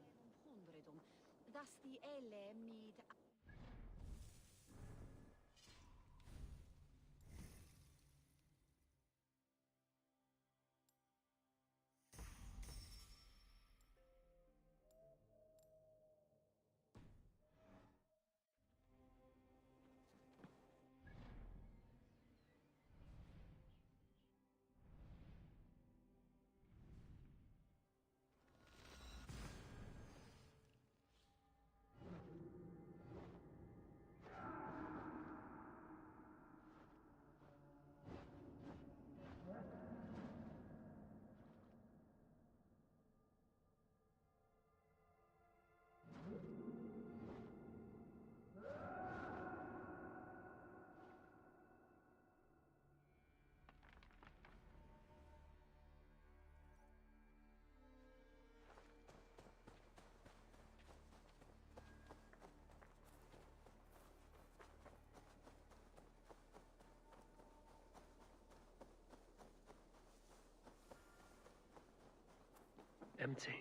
Empty.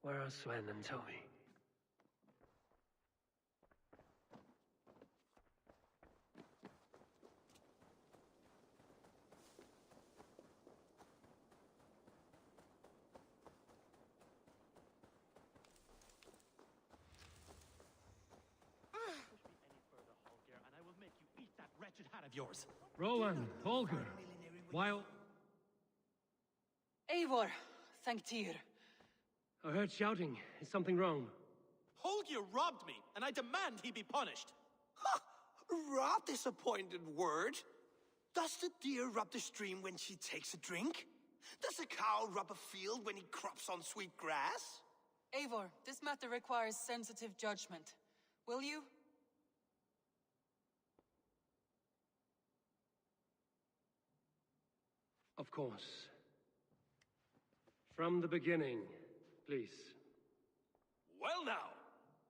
Where are Sven and Toby? Of yours. Rowan, Holger, while... Eivor, thank Tyr. I heard shouting. Is something wrong? Holger robbed me, and I demand he be punished. Rot this appointed word. Does the deer rub the stream when she takes a drink? Does a cow rub a field when he crops on sweet grass? Eivor, this matter requires sensitive judgment. Will you? Of course. From the beginning, please. Well now,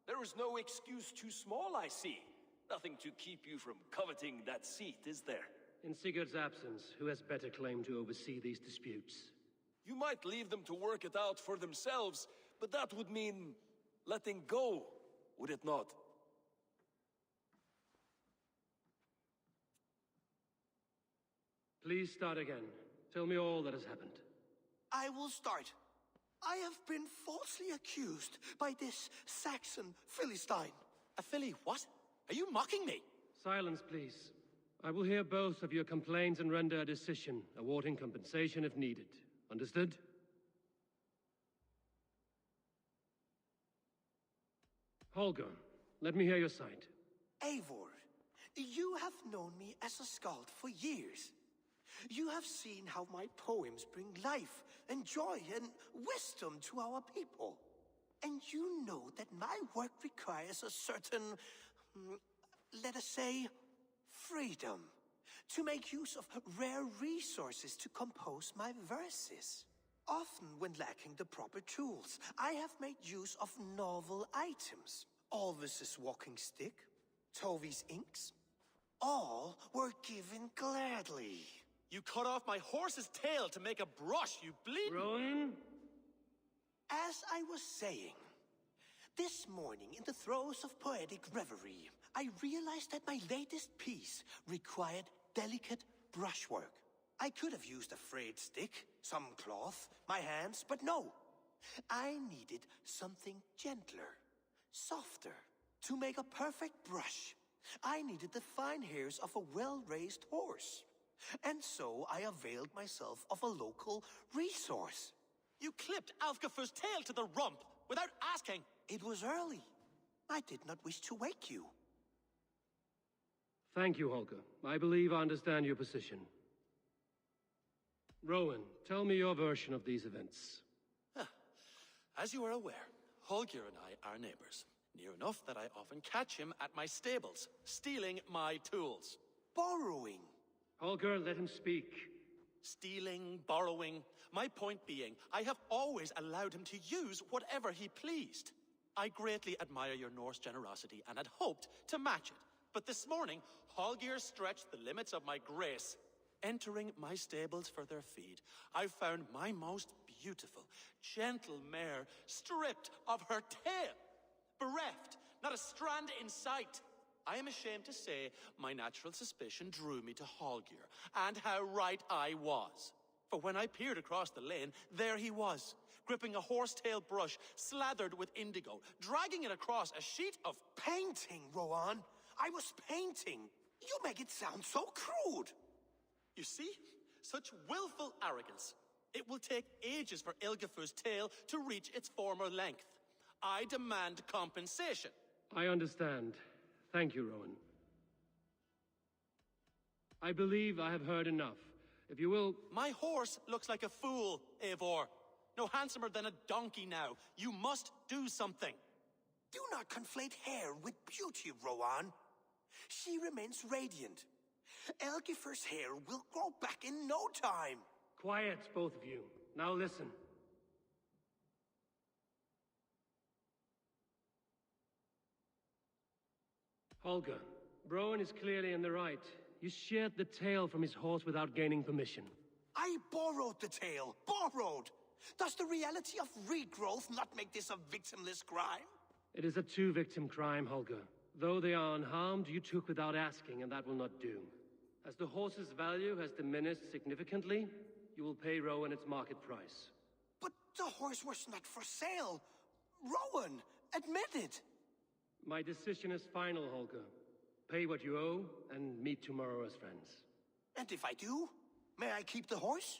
there is no excuse too small, I see. Nothing to keep you from coveting that seat, is there? In Sigurd's absence, who has better claim to oversee these disputes? You might leave them to work it out for themselves, but that would mean letting go, would it not? Please start again. Tell me all that has happened. I will start. I have been falsely accused by this Saxon Philistine. A Philly what? Are you mocking me? Silence, please. I will hear both of your complaints and render a decision, awarding compensation if needed. Understood? Holger, let me hear your side. Eivor, you have known me as a skald for years. You have seen how my poems bring life and joy and wisdom to our people. And you know that my work requires a certain, let us say, freedom to make use of rare resources to compose my verses. Often when lacking the proper tools, I have made use of novel items. Alvis's walking stick, Tovi's inks, all were given gladly. You cut off my horse's tail to make a brush, you bleed. Rowan? As I was saying, this morning in the throes of poetic reverie, I realized that my latest piece required delicate brushwork. I could have used a frayed stick, some cloth, my hands, but no. I needed something gentler, softer. To make a perfect brush, I needed the fine hairs of a well-raised horse. And so I availed myself of a local resource. You clipped Alfgafu's tail to the rump without asking. It was early. I did not wish to wake you. Thank you, Holger. I believe I understand your position. Rowan, tell me your version of these events. As you are aware, Holger and I are neighbors. Near enough that I often catch him at my stables, stealing my tools. Borrowing. Holger, let him speak. Stealing, borrowing. My point being, I have always allowed him to use whatever he pleased. I greatly admire your Norse generosity and had hoped to match it. But this morning, Holger stretched the limits of my grace. Entering my stables for their feed, I found my most beautiful, gentle mare stripped of her tail. Bereft, not a strand in sight. I am ashamed to say my natural suspicion drew me to Holger, and how right I was. For when I peered across the lane, there he was, gripping a horsetail brush slathered with indigo, dragging it across a sheet of... Painting, Rowan. I was painting. You make it sound so crude. You see? Such willful arrogance. It will take ages for Ilgafu's tail to reach its former length. I demand compensation. I understand. Thank you, Rowan. I believe I have heard enough. If you will... My horse looks like a fool, Eivor. No handsomer than a donkey now. You must do something. Do not conflate hair with beauty, Rowan. She remains radiant. Elgifer's hair will grow back in no time. Quiet, both of you. Now listen. Holger, Rowan is clearly in the right. You sheared the tail from his horse without gaining permission. I borrowed the tail. Borrowed! Does the reality of regrowth not make this a victimless crime? It is a two-victim crime, Holger. Though they are unharmed, you took without asking, and that will not do. As the horse's value has diminished significantly, you will pay Rowan its market price. But the horse was not for sale. Rowan, admit it. My decision is final, Holger. Pay what you owe, and meet tomorrow as friends. And if I do, may I keep the horse?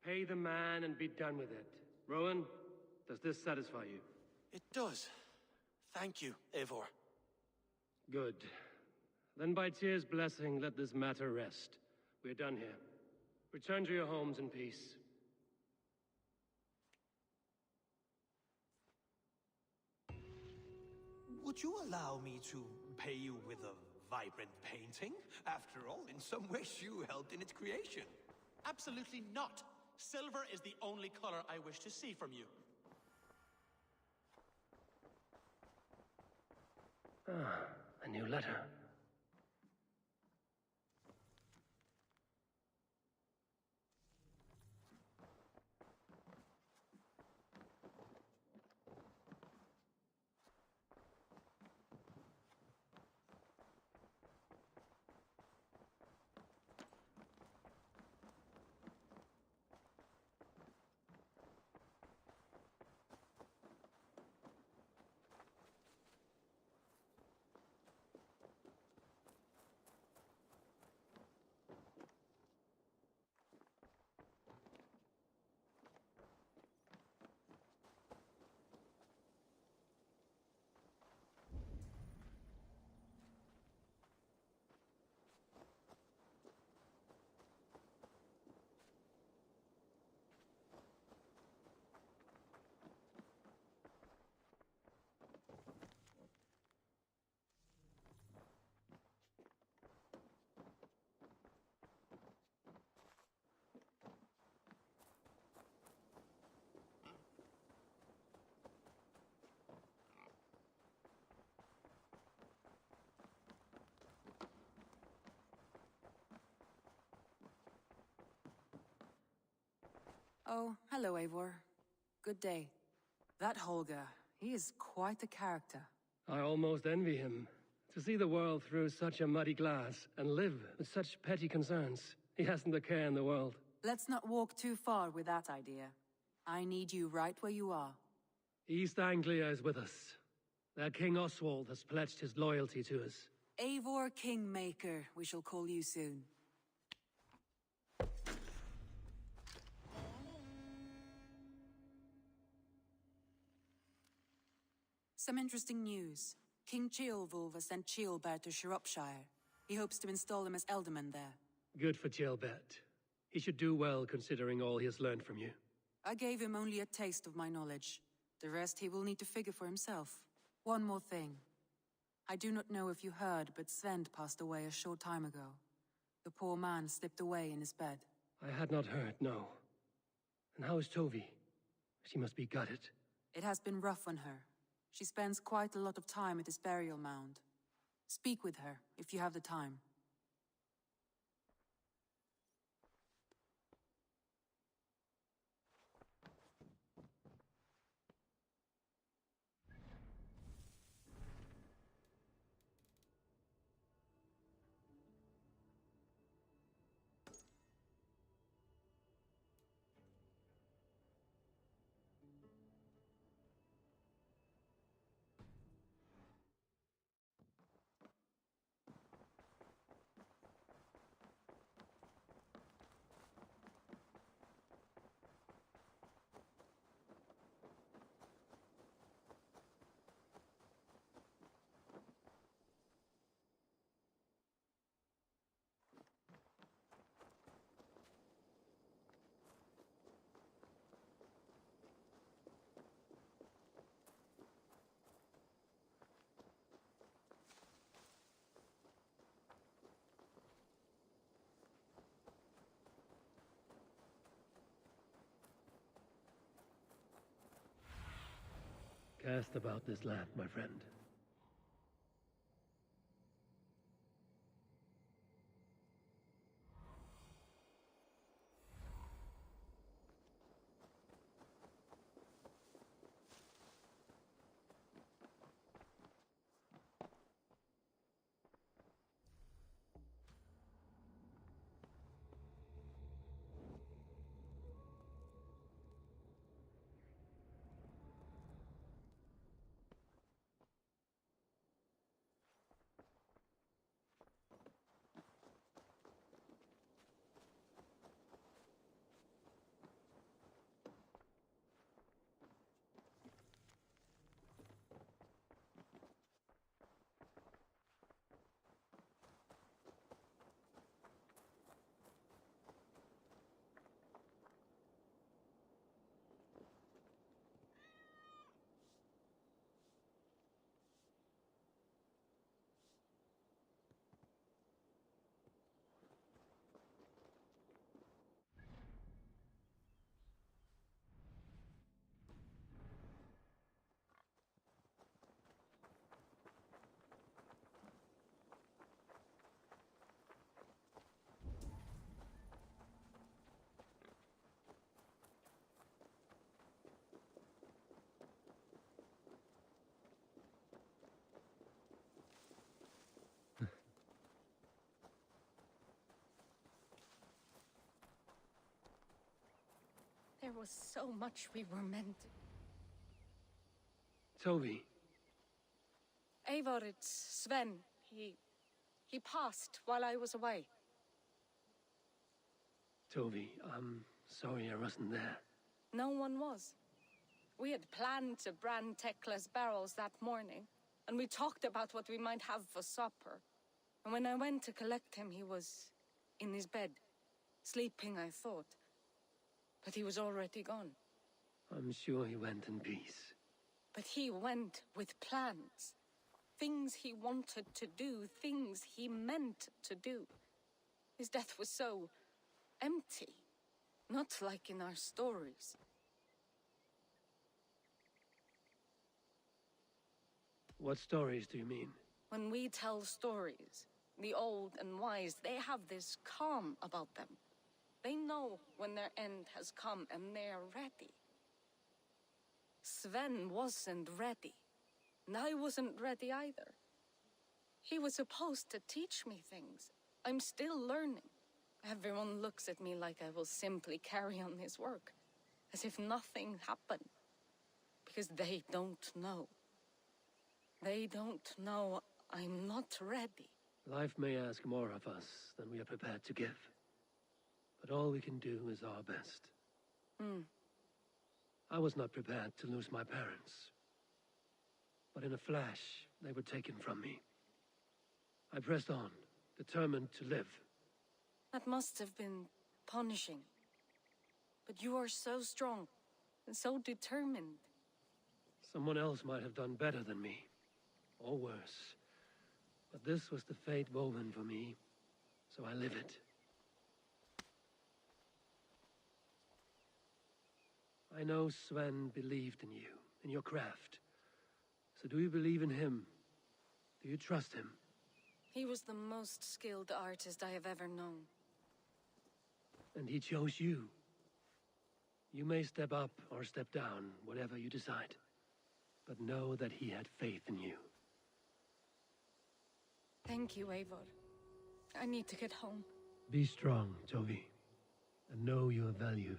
Pay the man and be done with it. Rowan, does this satisfy you? It does. Thank you, Eivor. Good. Then by Tyr's blessing, let this matter rest. We're done here. Return to your homes in peace. Would you allow me to pay you with a vibrant painting? After all, in some ways you helped in its creation. Absolutely not. Silver is the only color I wish to see from you. A new letter. Oh, hello, Eivor. Good day. That Holger, he is quite a character. I almost envy him. To see the world through such a muddy glass and live with such petty concerns. He hasn't a care in the world. Let's not walk too far with that idea. I need you right where you are. East Anglia is with us. Their King Oswald has pledged his loyalty to us. Eivor Kingmaker, we shall call you soon. Some interesting news. King Ceolwulf has sent Ceolbert to Shropshire. He hopes to install him as Ealdorman there. Good for Ceolbert. He should do well considering all he has learned from you. I gave him only a taste of my knowledge. The rest he will need to figure for himself. One more thing. I do not know if you heard, but Sven passed away a short time ago. The poor man slipped away in his bed. I had not heard, no. And how is Tovi? She must be gutted. It has been rough on her. She spends quite a lot of time at his burial mound. Speak with her, if you have the time. Cast about this land, my friend. There was so much we were meant to. Tovi. Eivor, it's Sven. He passed while I was away. Tovi, I'm sorry I wasn't there. No one was. We had planned to brand Tekla's barrels that morning, and we talked about what we might have for supper. And when I went to collect him, he was in his bed. Sleeping, I thought. But he was already gone. I'm sure he went in peace. But he went with plans. Things he wanted to do, things he meant to do. His death was so empty. Not like in our stories. What stories do you mean? When we tell stories, the old and wise, they have this calm about them. They know when their end has come and they are ready. Sven wasn't ready. And I wasn't ready either. He was supposed to teach me things. I'm still learning. Everyone looks at me like I will simply carry on his work, as if nothing happened. Because they don't know. They don't know I'm not ready. Life may ask more of us than we are prepared to give. But all we can do is our best. I was not prepared to lose my parents. But in a flash, they were taken from me. I pressed on, determined to live. That must have been punishing. But you are so strong, and so determined. Someone else might have done better than me, or worse. But this was the fate woven for me, so I live it. I know Sven believed in you, in your craft. So do you believe in him? Do you trust him? He was the most skilled artist I have ever known. And he chose you. You may step up or step down, whatever you decide. But know that he had faith in you. Thank you, Eivor. I need to get home. Be strong, Tovi. And know you are valued.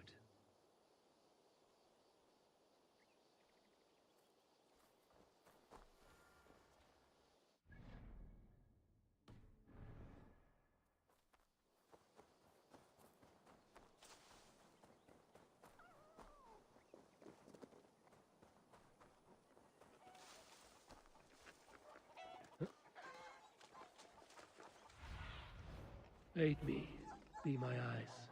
Aid me. Be my eyes.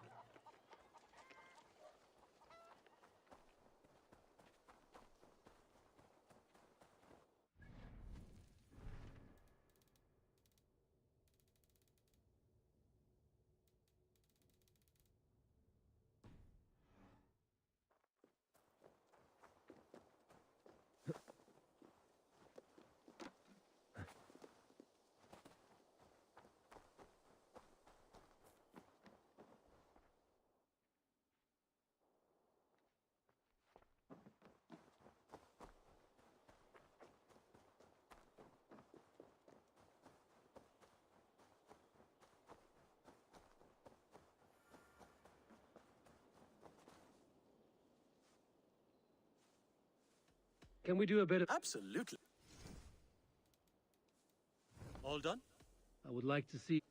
Can we do a bit of... Absolutely. All done? I would like to see...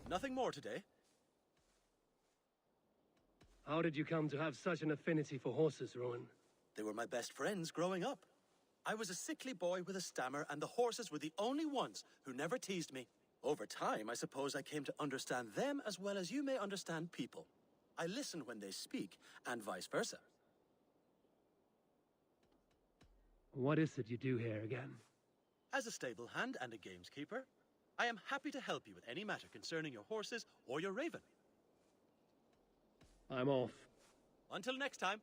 Nothing more today. How did you come to have such an affinity for horses, Rowan? They were my best friends growing up. I was a sickly boy with a stammer, and the horses were the only ones who never teased me. Over time, I suppose I came to understand them as well as you may understand people. I listen when they speak, and vice versa. What is it you do here again? As a stable hand and a gameskeeper, I am happy to help you with any matter concerning your horses or your raven. I'm off. Until next time.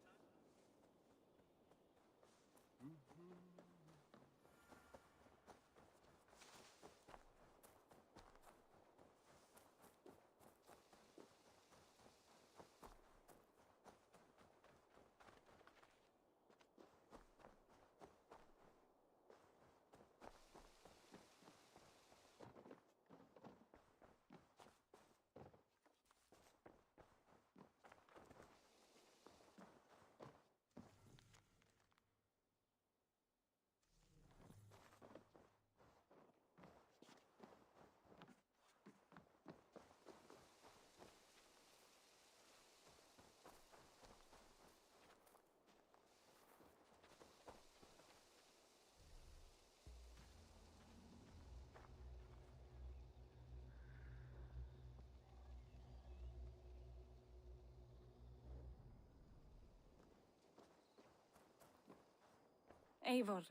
Eivor,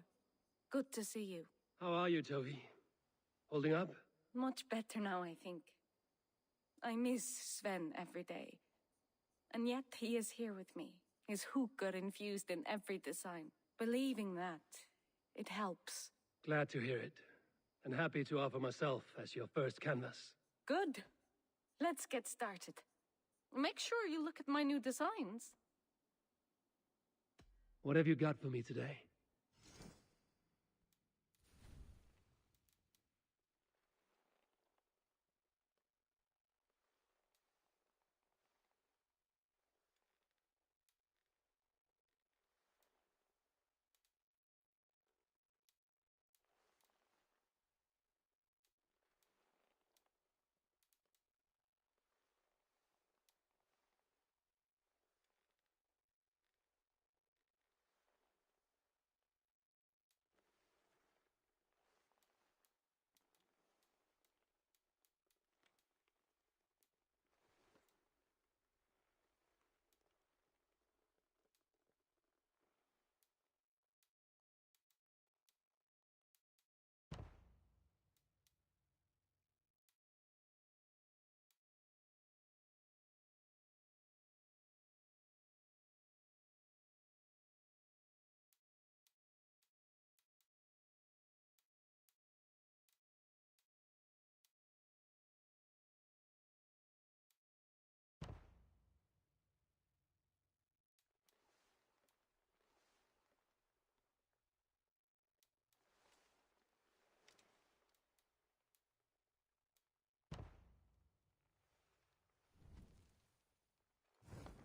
good to see you. How are you, Tovi? Holding up? Much better now, I think. I miss Sven every day. And yet he is here with me, his hooker infused in every design. Believing that, it helps. Glad to hear it, and happy to offer myself as your first canvas. Good. Let's get started. Make sure you look at my new designs. What have you got for me today?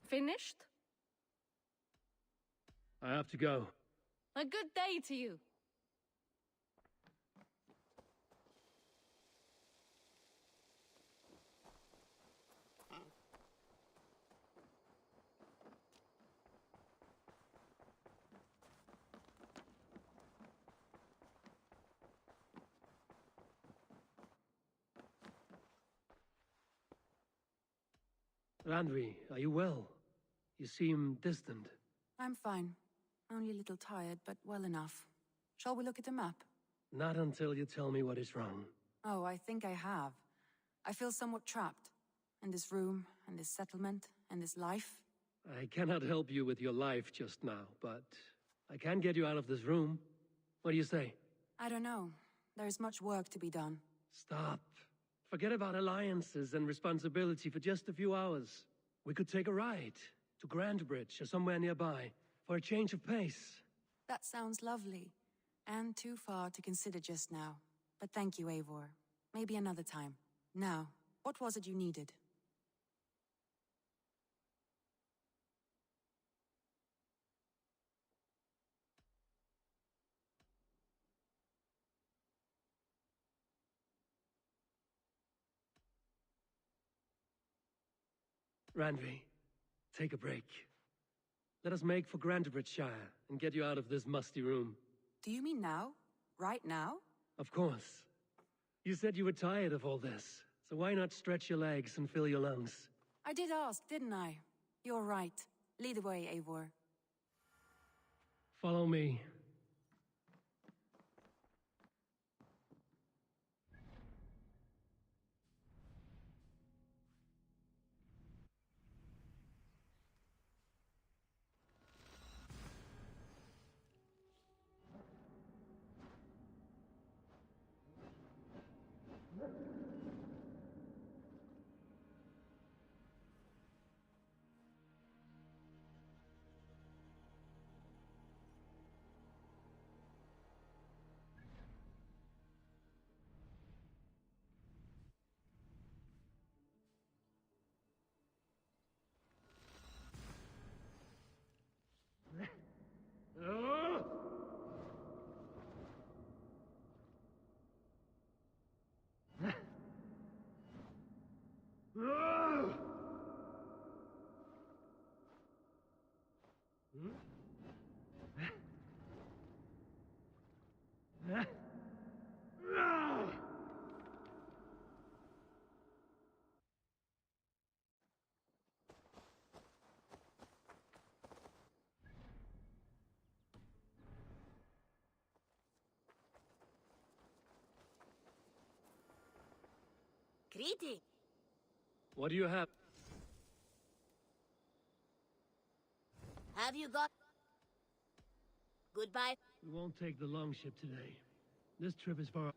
Finished? I have to go. A good day to you. Randvi, are you well? You seem distant. I'm fine. Only a little tired, but well enough. Shall we look at the map? Not until you tell me what is wrong. Oh, I think I have. I feel somewhat trapped. In this room, and this settlement, and this life. I cannot help you with your life just now, but I can get you out of this room. What do you say? I don't know. There is much work to be done. Stop. Forget about alliances and responsibility for just a few hours. We could take a ride to Grandbridge or somewhere nearby for a change of pace. That sounds lovely. And too far to consider just now. But thank you, Eivor. Maybe another time. Now, what was it you needed? Randvi, take a break. Let us make for Grandbridgeshire and get you out of this musty room. Do you mean now? Right now? Of course. You said you were tired of all this, so why not stretch your legs and fill your lungs? I did ask, didn't I? You're right. Lead the way, Eivor. Follow me. Greedy. What do you have? Have you got... Goodbye? We won't take the longship today. This trip is for...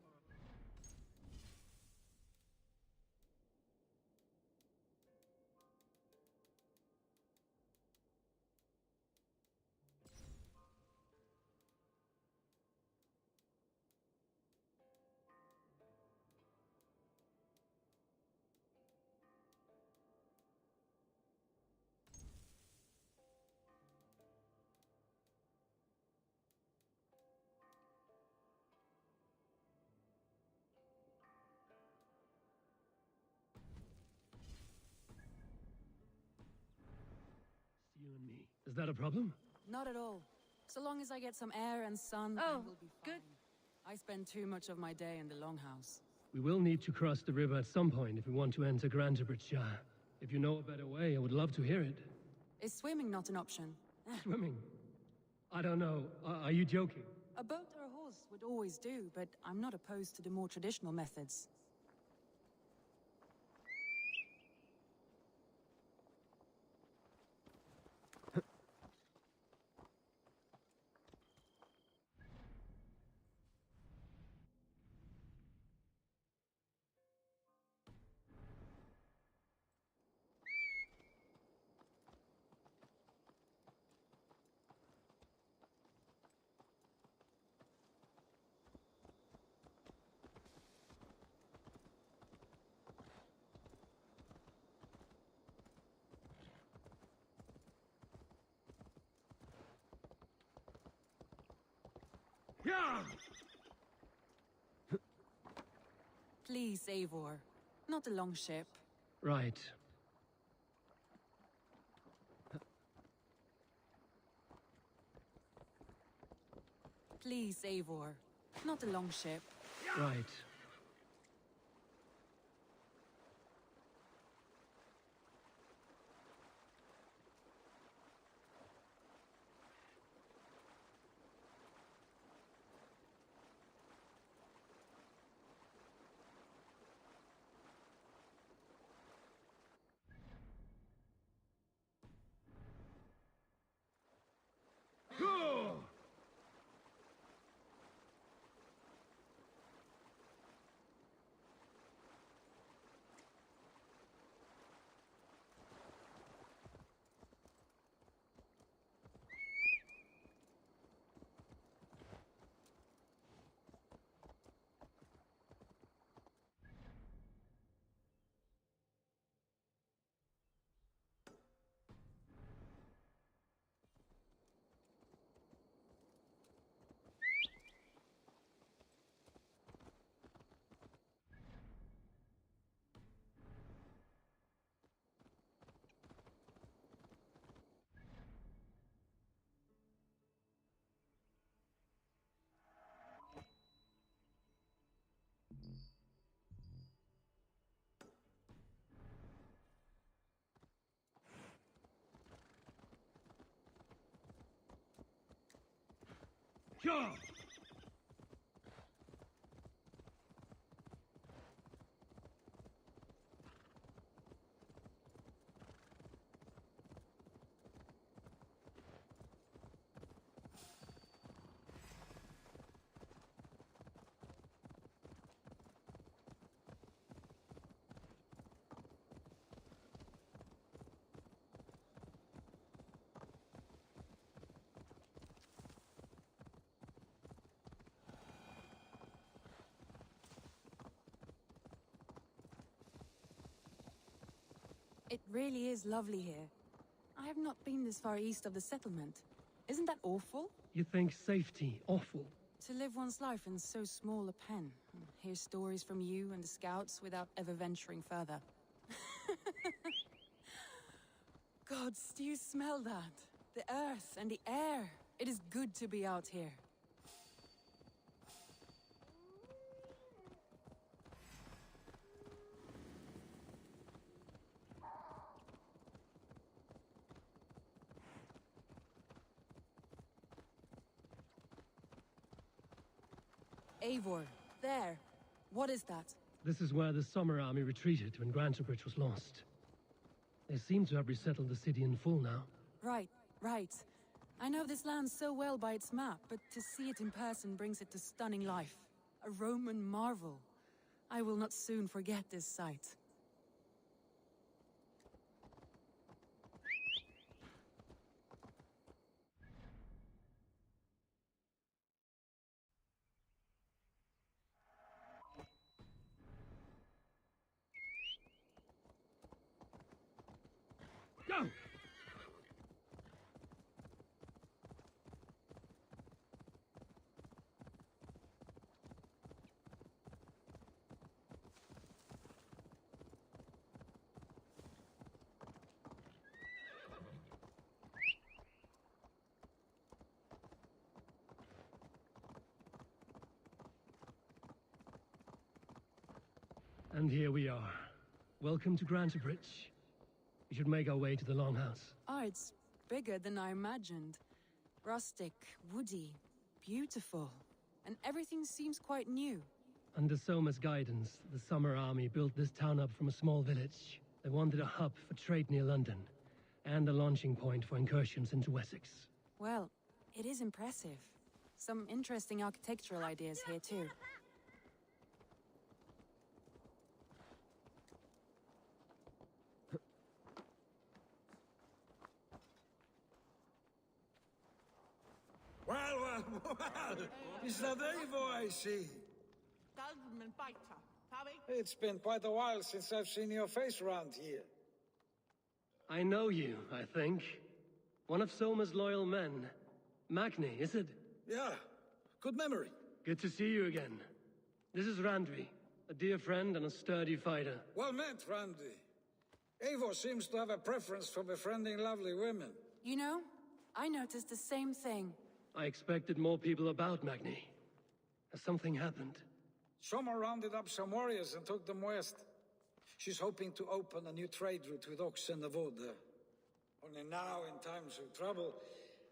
You and me. Is that a problem? Not at all. So long as I get some air and sun, I will be fine. Good. I spend too much of my day in the longhouse. We will need to cross the river at some point if we want to enter Grantebridgeshire. If you know a better way, I would love to hear it. Is swimming not an option? Swimming? I don't know. Are you joking? A boat or a horse would always do, but I'm not opposed to the more traditional methods. Please, Eivor. Not a longship. Right. Please, Eivor. Not a longship. Right. Sure. It really is lovely here. I have not been this far east of the settlement. Isn't that awful? You think safety awful? To live one's life in so small a pen. Hear stories from you and the scouts without ever venturing further. Gods, do you smell that? The earth and the air. It is good to be out here. Eivor, there. What is that? This is where the Summer Army retreated when Grantebridge was lost. They seem to have resettled the city in full now. Right, right. I know this land so well by its map, but to see it in person brings it to stunning life. A Roman marvel. I will not soon forget this sight. Go! And here we are. Welcome to Grantebridge. We should make our way to the Longhouse. Oh, it's bigger than I imagined. Rustic, woody, beautiful. And everything seems quite new. Under Soma's guidance, the Summer Army built this town up from a small village. They wanted a hub for trade near London, and a launching point for incursions into Wessex. Well, it is impressive. Some interesting architectural ideas here too. Well, is that Eivor I see? It's been quite a while since I've seen your face around here. I know you, I think. One of Soma's loyal men. Magni, is it? Yeah, good memory. Good to see you again. This is Randvi, a dear friend and a sturdy fighter. Well met, Randy. Eivor seems to have a preference for befriending lovely women. You know, I noticed the same thing. I expected more people about Magni. Has something happened? Soma rounded up some warriors and took them west. She's hoping to open a new trade route with Oxen of Wood there. Only now, in times of trouble,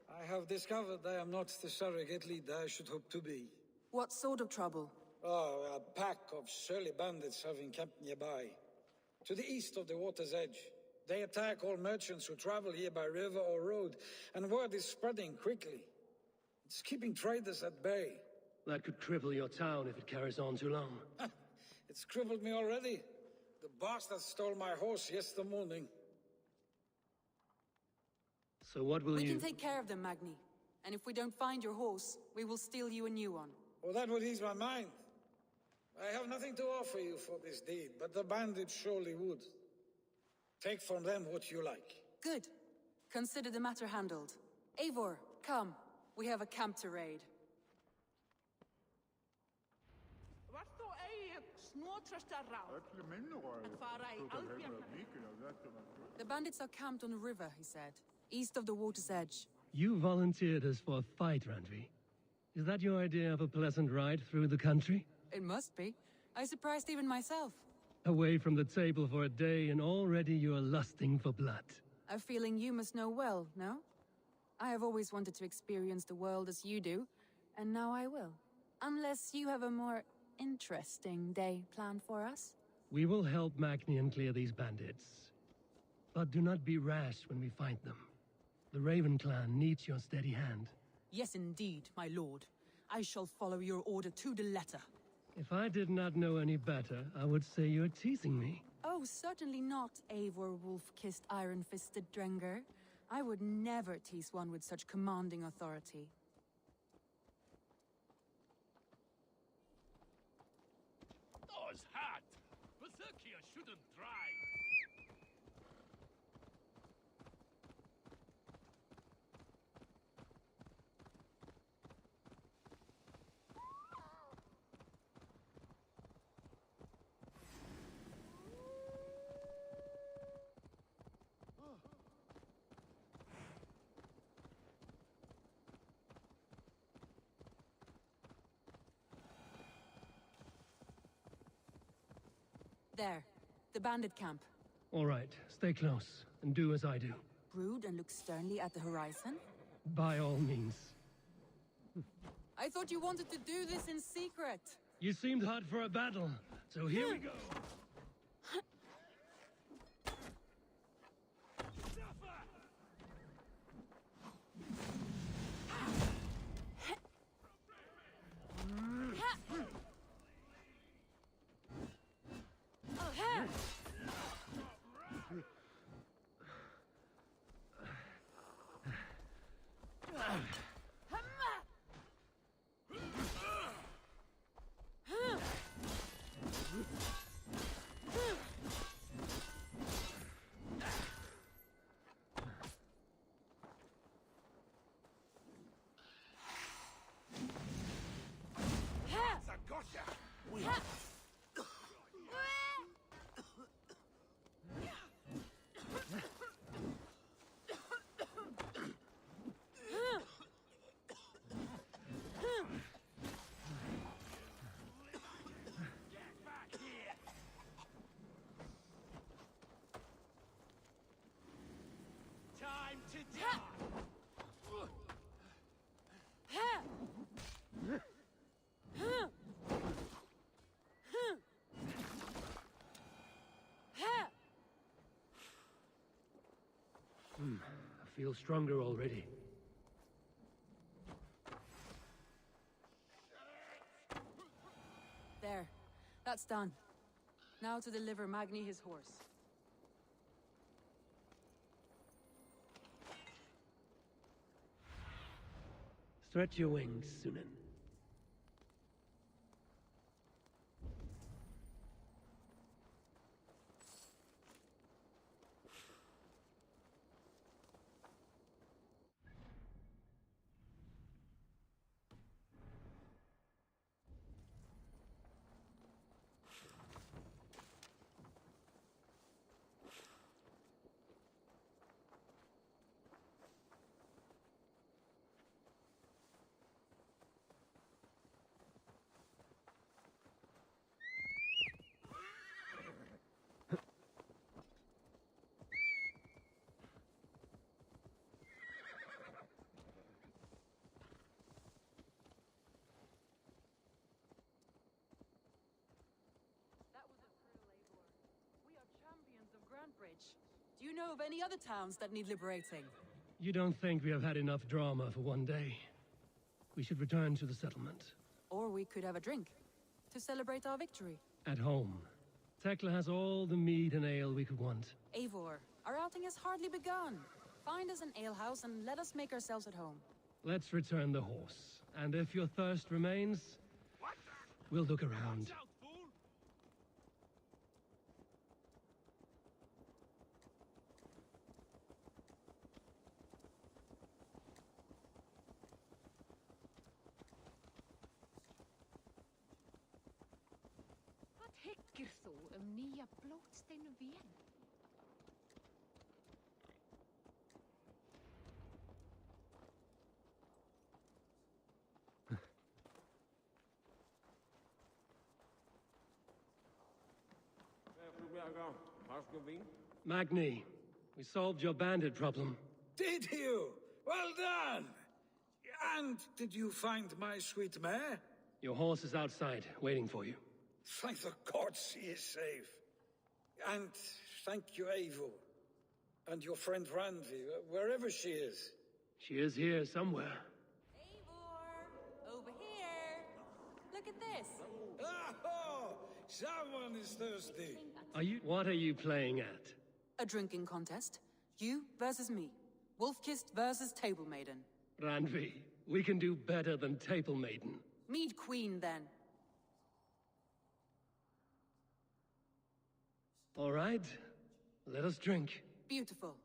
I have discovered I am not the surrogate leader I should hope to be. What sort of trouble? Oh, a pack of surly bandits have encamped nearby. To the east of the water's edge. They attack all merchants who travel here by river or road, and word is spreading quickly. It's keeping traders at bay. That could cripple your town if it carries on too long. It's crippled me already. The bastard stole my horse yesterday morning. So what will We you... can take care of them, Magni. And if we don't find your horse, we will steal you a new one. Well, that would ease my mind. I have nothing to offer you for this deed, but the bandits surely would. Take from them what you like. Good. Consider the matter handled. Eivor, come. We have a camp to raid. The bandits are camped on a river, he said, east of the water's edge. You volunteered us for a fight, Randvi. Is that your idea of a pleasant ride through the country? It must be. I surprised even myself. Away from the table for a day and already you are lusting for blood. A feeling you must know well, no? I have always wanted to experience the world as you do, and now I will. Unless you have a more interesting day planned for us? We will help Magnian clear these bandits. But do not be rash when we find them. The Raven clan needs your steady hand. Yes, indeed, my lord. I shall follow your order to the letter. If I did not know any better, I would say you're teasing me. Oh, certainly not, Eivor wolf-kissed iron-fisted Drenger. I would never tease one with such commanding authority. Those hot! Berserkia shouldn't drive! There, the bandit camp. All right, stay close, and do as I do. Brood and look sternly at the horizon? By all means. I thought you wanted to do this in secret. You seemed hot for a battle, so here we go. I feel stronger already. There. That's done. Now to deliver Magni his horse. Stretch your wings, Sunan. Do you know of any other towns that need liberating? You don't think we have had enough drama for one day? We should return to the settlement. Or we could have a drink, to celebrate our victory. At home. Tekla has all the mead and ale we could want. Eivor, our outing has hardly begun. Find us an alehouse and let us make ourselves at home. Let's return the horse. And if your thirst remains, we'll look around. Hyggir þú nýja blótsteinu vén? Magni, we solved your bandit problem. Did you? Well done! And did you find my sweet mare? Your horse is outside, waiting for you. Thank the gods she is safe. And thank you, Eivor. And your friend Randvi, wherever she is. She is here somewhere. Eivor! Over here! Look at this! Oh! Someone is thirsty. What are you playing at? A drinking contest. You versus me. Wolf-kissed versus Table Maiden. Randvi, we can do better than Table Maiden. Mead Queen, then. All right, let us drink. Beautiful.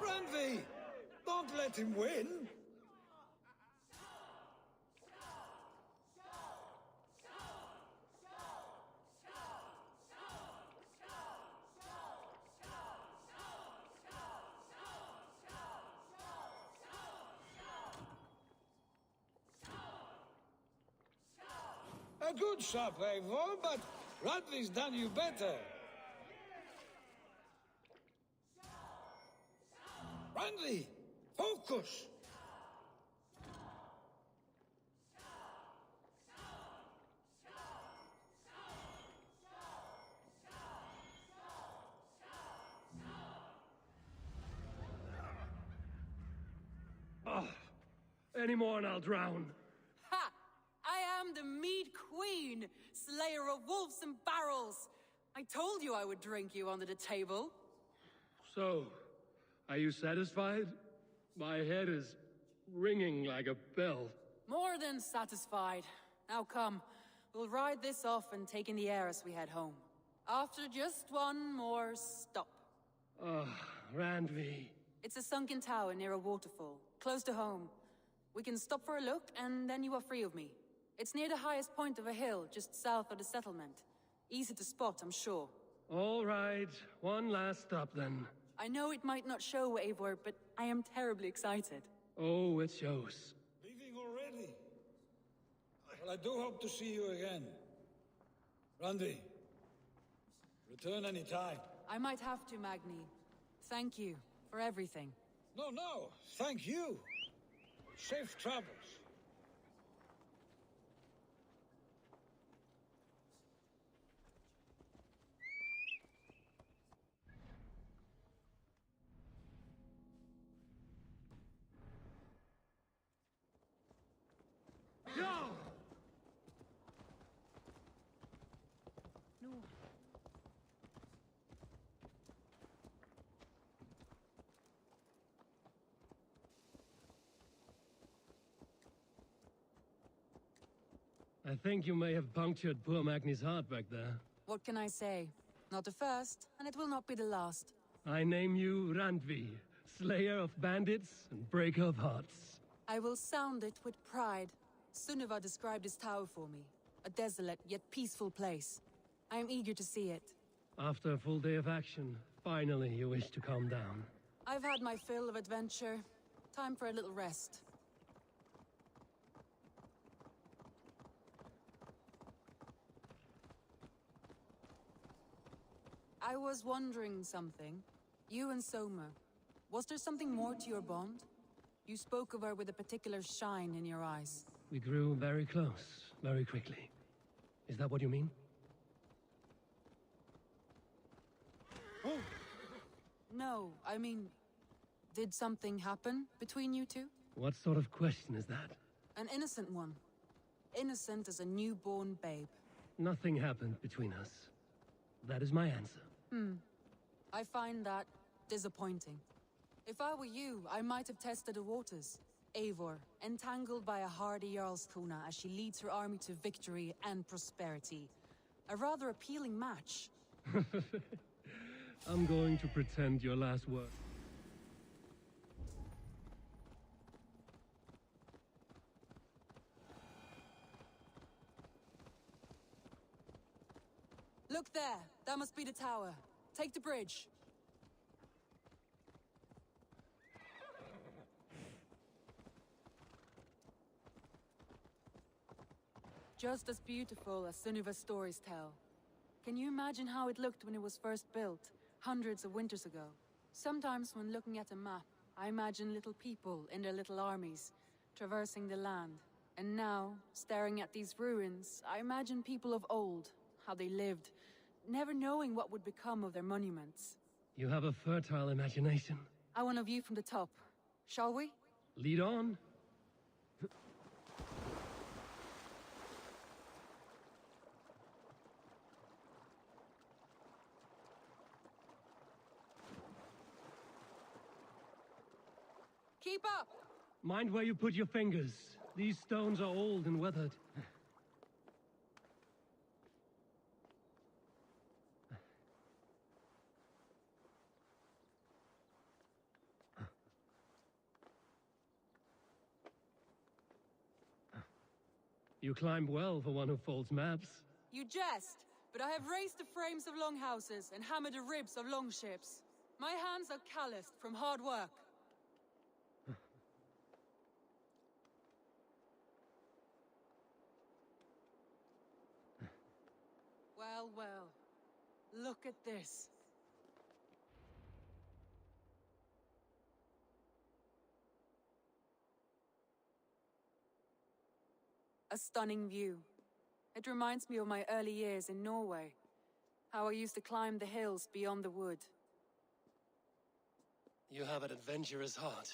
Randvi! Don't let him win! A good shot, Eivor, but Randvi's done you better. Randvi, focus! Oh, any more and I'll drown. Ha! I am the Mead Queen, slayer of wolves and barrels. I told you I would drink you under the table. So, are you satisfied? My head is ringing like a bell. More than satisfied. Now come, we'll ride this off and take in the air as we head home. After just one more stop. Ah, Randvi. It's a sunken tower near a waterfall, close to home. We can stop for a look, and then you are free of me. It's near the highest point of a hill, just south of the settlement. Easy to spot, I'm sure. All right, one last stop then. I know it might not show, Eivor, but I am terribly excited. Oh, it shows. Leaving already? Well, I do hope to see you again. Randy, return any time. I might have to, Magni. Thank you for everything. No, thank you. Safe travels. I think you may have punctured poor Magni's heart back there. What can I say? Not the first, and it will not be the last. I name you Randvi, slayer of bandits and breaker of hearts. I will sound it with pride. Sunniva described this tower for me. A desolate yet peaceful place. I am eager to see it. After a full day of action, finally you wish to calm down. I've had my fill of adventure. Time for a little rest. I was wondering something. You and Soma, was there something more to your bond? You spoke of her with a particular shine in your eyes. We grew very close, very quickly. Is that what you mean? No, I mean, did something happen between you two? What sort of question is that? An innocent one. Innocent as a newborn babe. Nothing happened between us. That is my answer. I find that disappointing. If I were you, I might have tested the waters. Eivor, entangled by a hardy Jarlskona as she leads her army to victory and prosperity. A rather appealing match. I'm going to pretend your last word. Look there! That must be the tower. Take the bridge. Just as beautiful as Sunniva's stories tell. Can you imagine how it looked when it was first built, hundreds of winters ago? Sometimes when looking at a map, I imagine little people in their little armies, traversing the land. And now, staring at these ruins, I imagine people of old, how they lived, never knowing what would become of their monuments. You have a fertile imagination. I want a view from the top. Shall we? Lead on. Keep up! Mind where you put your fingers. These stones are old and weathered. You climb well for one who folds maps. You jest, but I have raised the frames of longhouses and hammered the ribs of longships. My hands are calloused from hard work. Well. Look at this. A stunning view. It reminds me of my early years in Norway. How I used to climb the hills beyond the wood. You have an adventurous heart.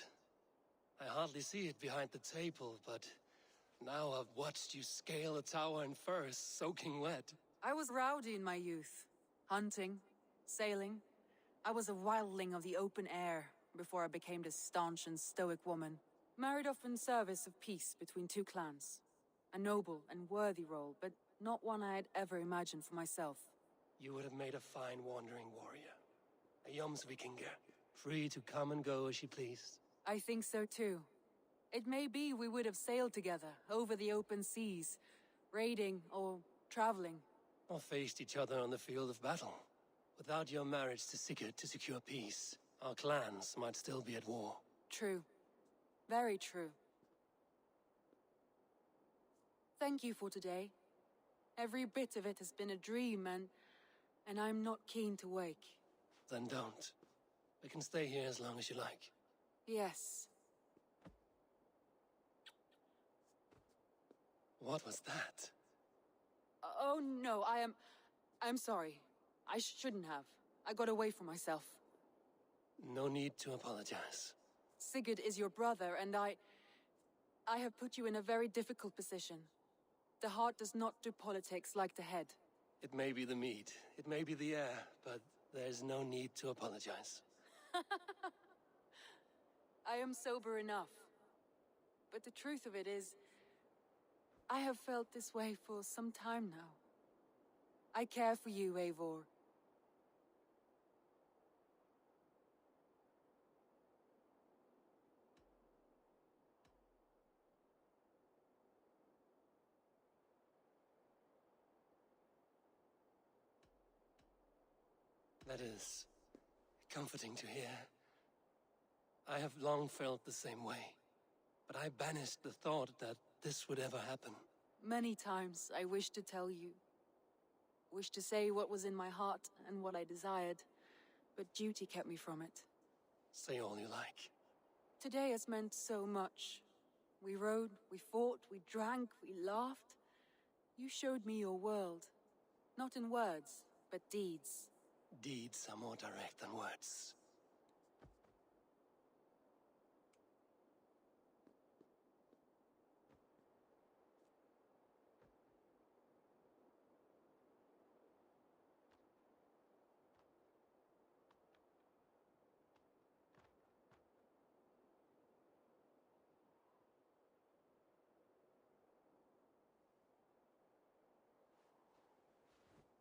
I hardly see it behind the table, but now I've watched you scale a tower in furs, soaking wet. I was rowdy in my youth. Hunting, sailing. I was a wildling of the open air before I became this staunch and stoic woman. Married off in service of peace between two clans. A noble and worthy role, but not one I had ever imagined for myself. You would have made a fine wandering warrior. A Jomsvikinger, free to come and go as she pleased. I think so too. It may be we would have sailed together, over the open seas, raiding or traveling. Or faced each other on the field of battle. Without your marriage to Sigurd to secure peace, our clans might still be at war. True. Very true. Thank you for today. Every bit of it has been a dream, and I'm not keen to wake. Then don't. We can stay here as long as you like. Yes. What was that? Oh no, I'm sorry. I shouldn't have. I got away from myself. No need to apologize. Sigurd is your brother, and I have put you in a very difficult position. The heart does not do politics like the head. It may be the meat, it may be the air, but there's no need to apologize. I am sober enough. But the truth of it is, I have felt this way for some time now. I care for you, Eivor. That is comforting to hear. I have long felt the same way, but I banished the thought that this would ever happen. Many times I wished to tell you. Wished to say what was in my heart and what I desired, but duty kept me from it. Say all you like. Today has meant so much. We rode, we fought, we drank, we laughed. You showed me your world. Not in words, but deeds. Deeds are more direct than words.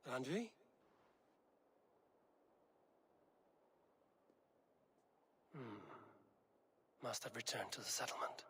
Andri? Must have returned to the settlement.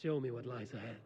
Show me what lies ahead.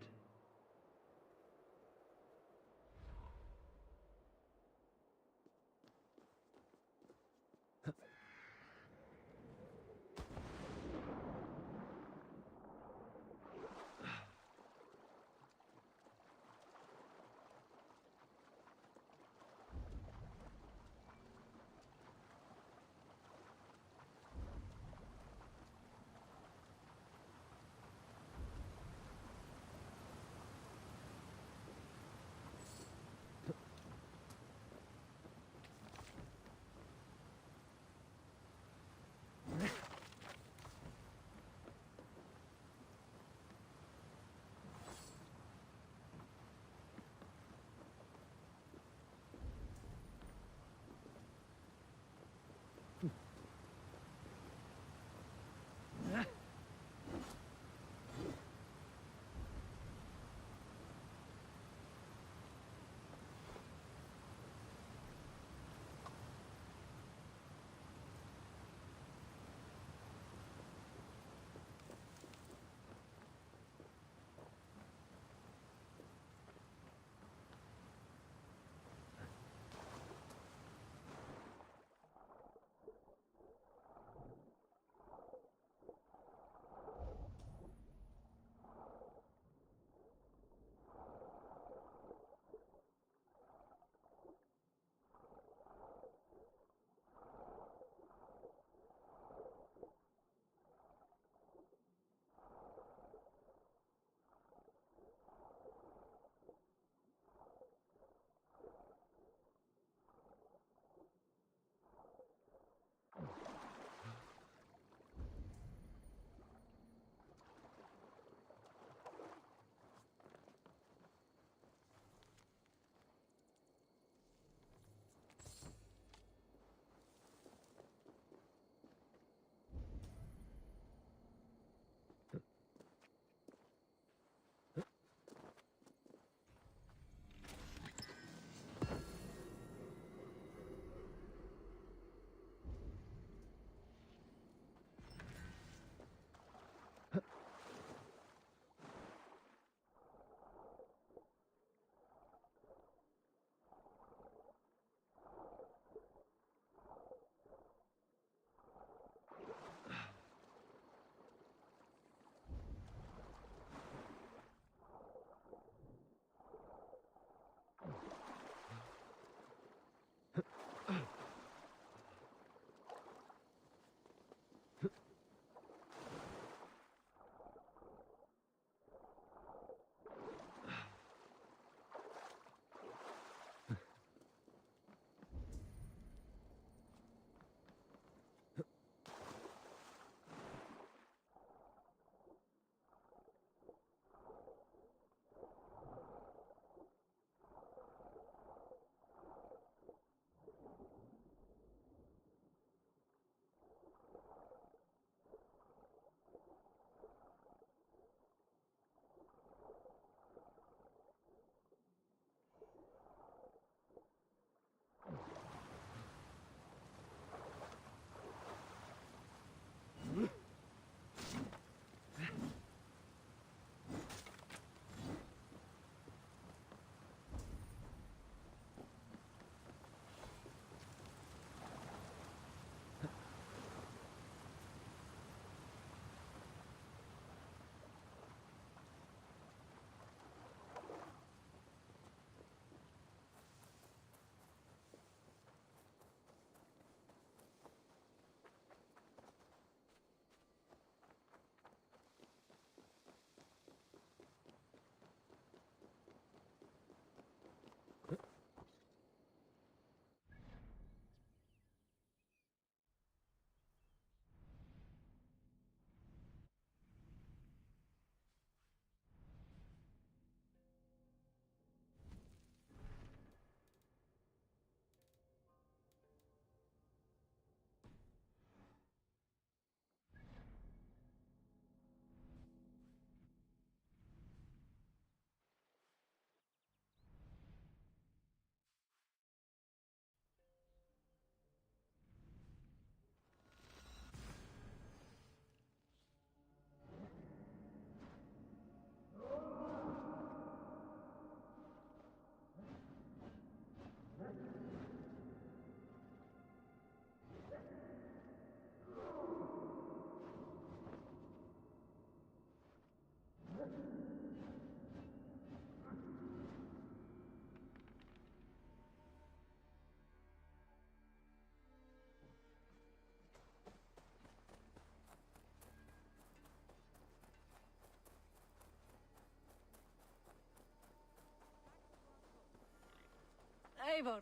Eivor!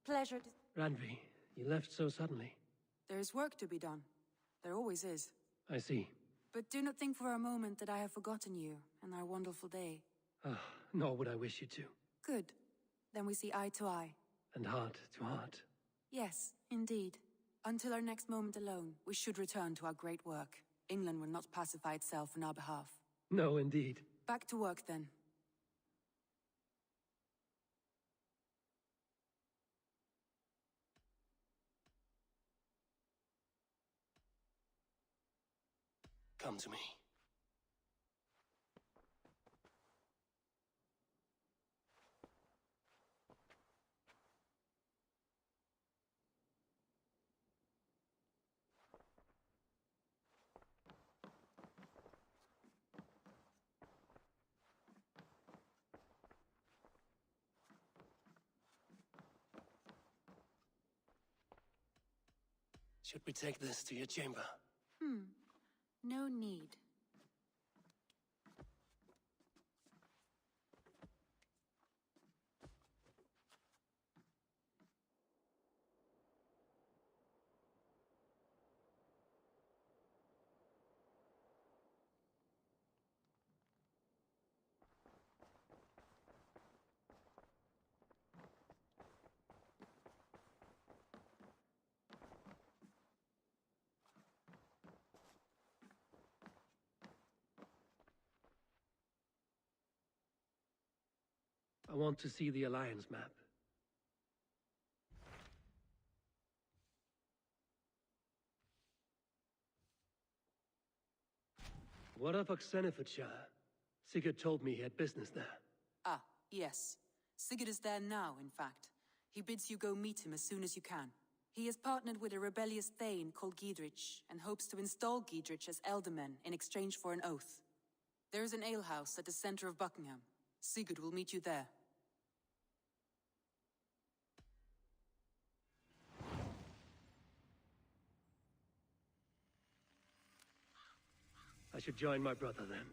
Pleasure. Randvi, you left so suddenly. There is work to be done. There always is. I see. But do not think for a moment that I have forgotten you and our wonderful day. Ah, nor would I wish you to. Good. Then we see eye to eye. And heart to heart. Yes, indeed. Until our next moment alone, we should return to our great work. England will not pacify itself on our behalf. No, indeed. Back to work, then. Come to me. Should we take this to your chamber? No need. I want to see the Alliance map. What of Oxenfordshire? Sigurd told me he had business there. Ah, yes. Sigurd is there now, in fact. He bids you go meet him as soon as you can. He has partnered with a rebellious thane called Giedrich, and hopes to install Giedrich as Elderman in exchange for an oath. There is an alehouse at the center of Buckingham. Sigurd will meet you there. I should join my brother then.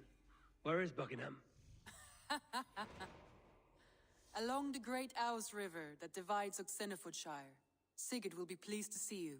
Where is Buckingham? Along the great Ouse River that divides Oxenfordshire. Sigurd will be pleased to see you.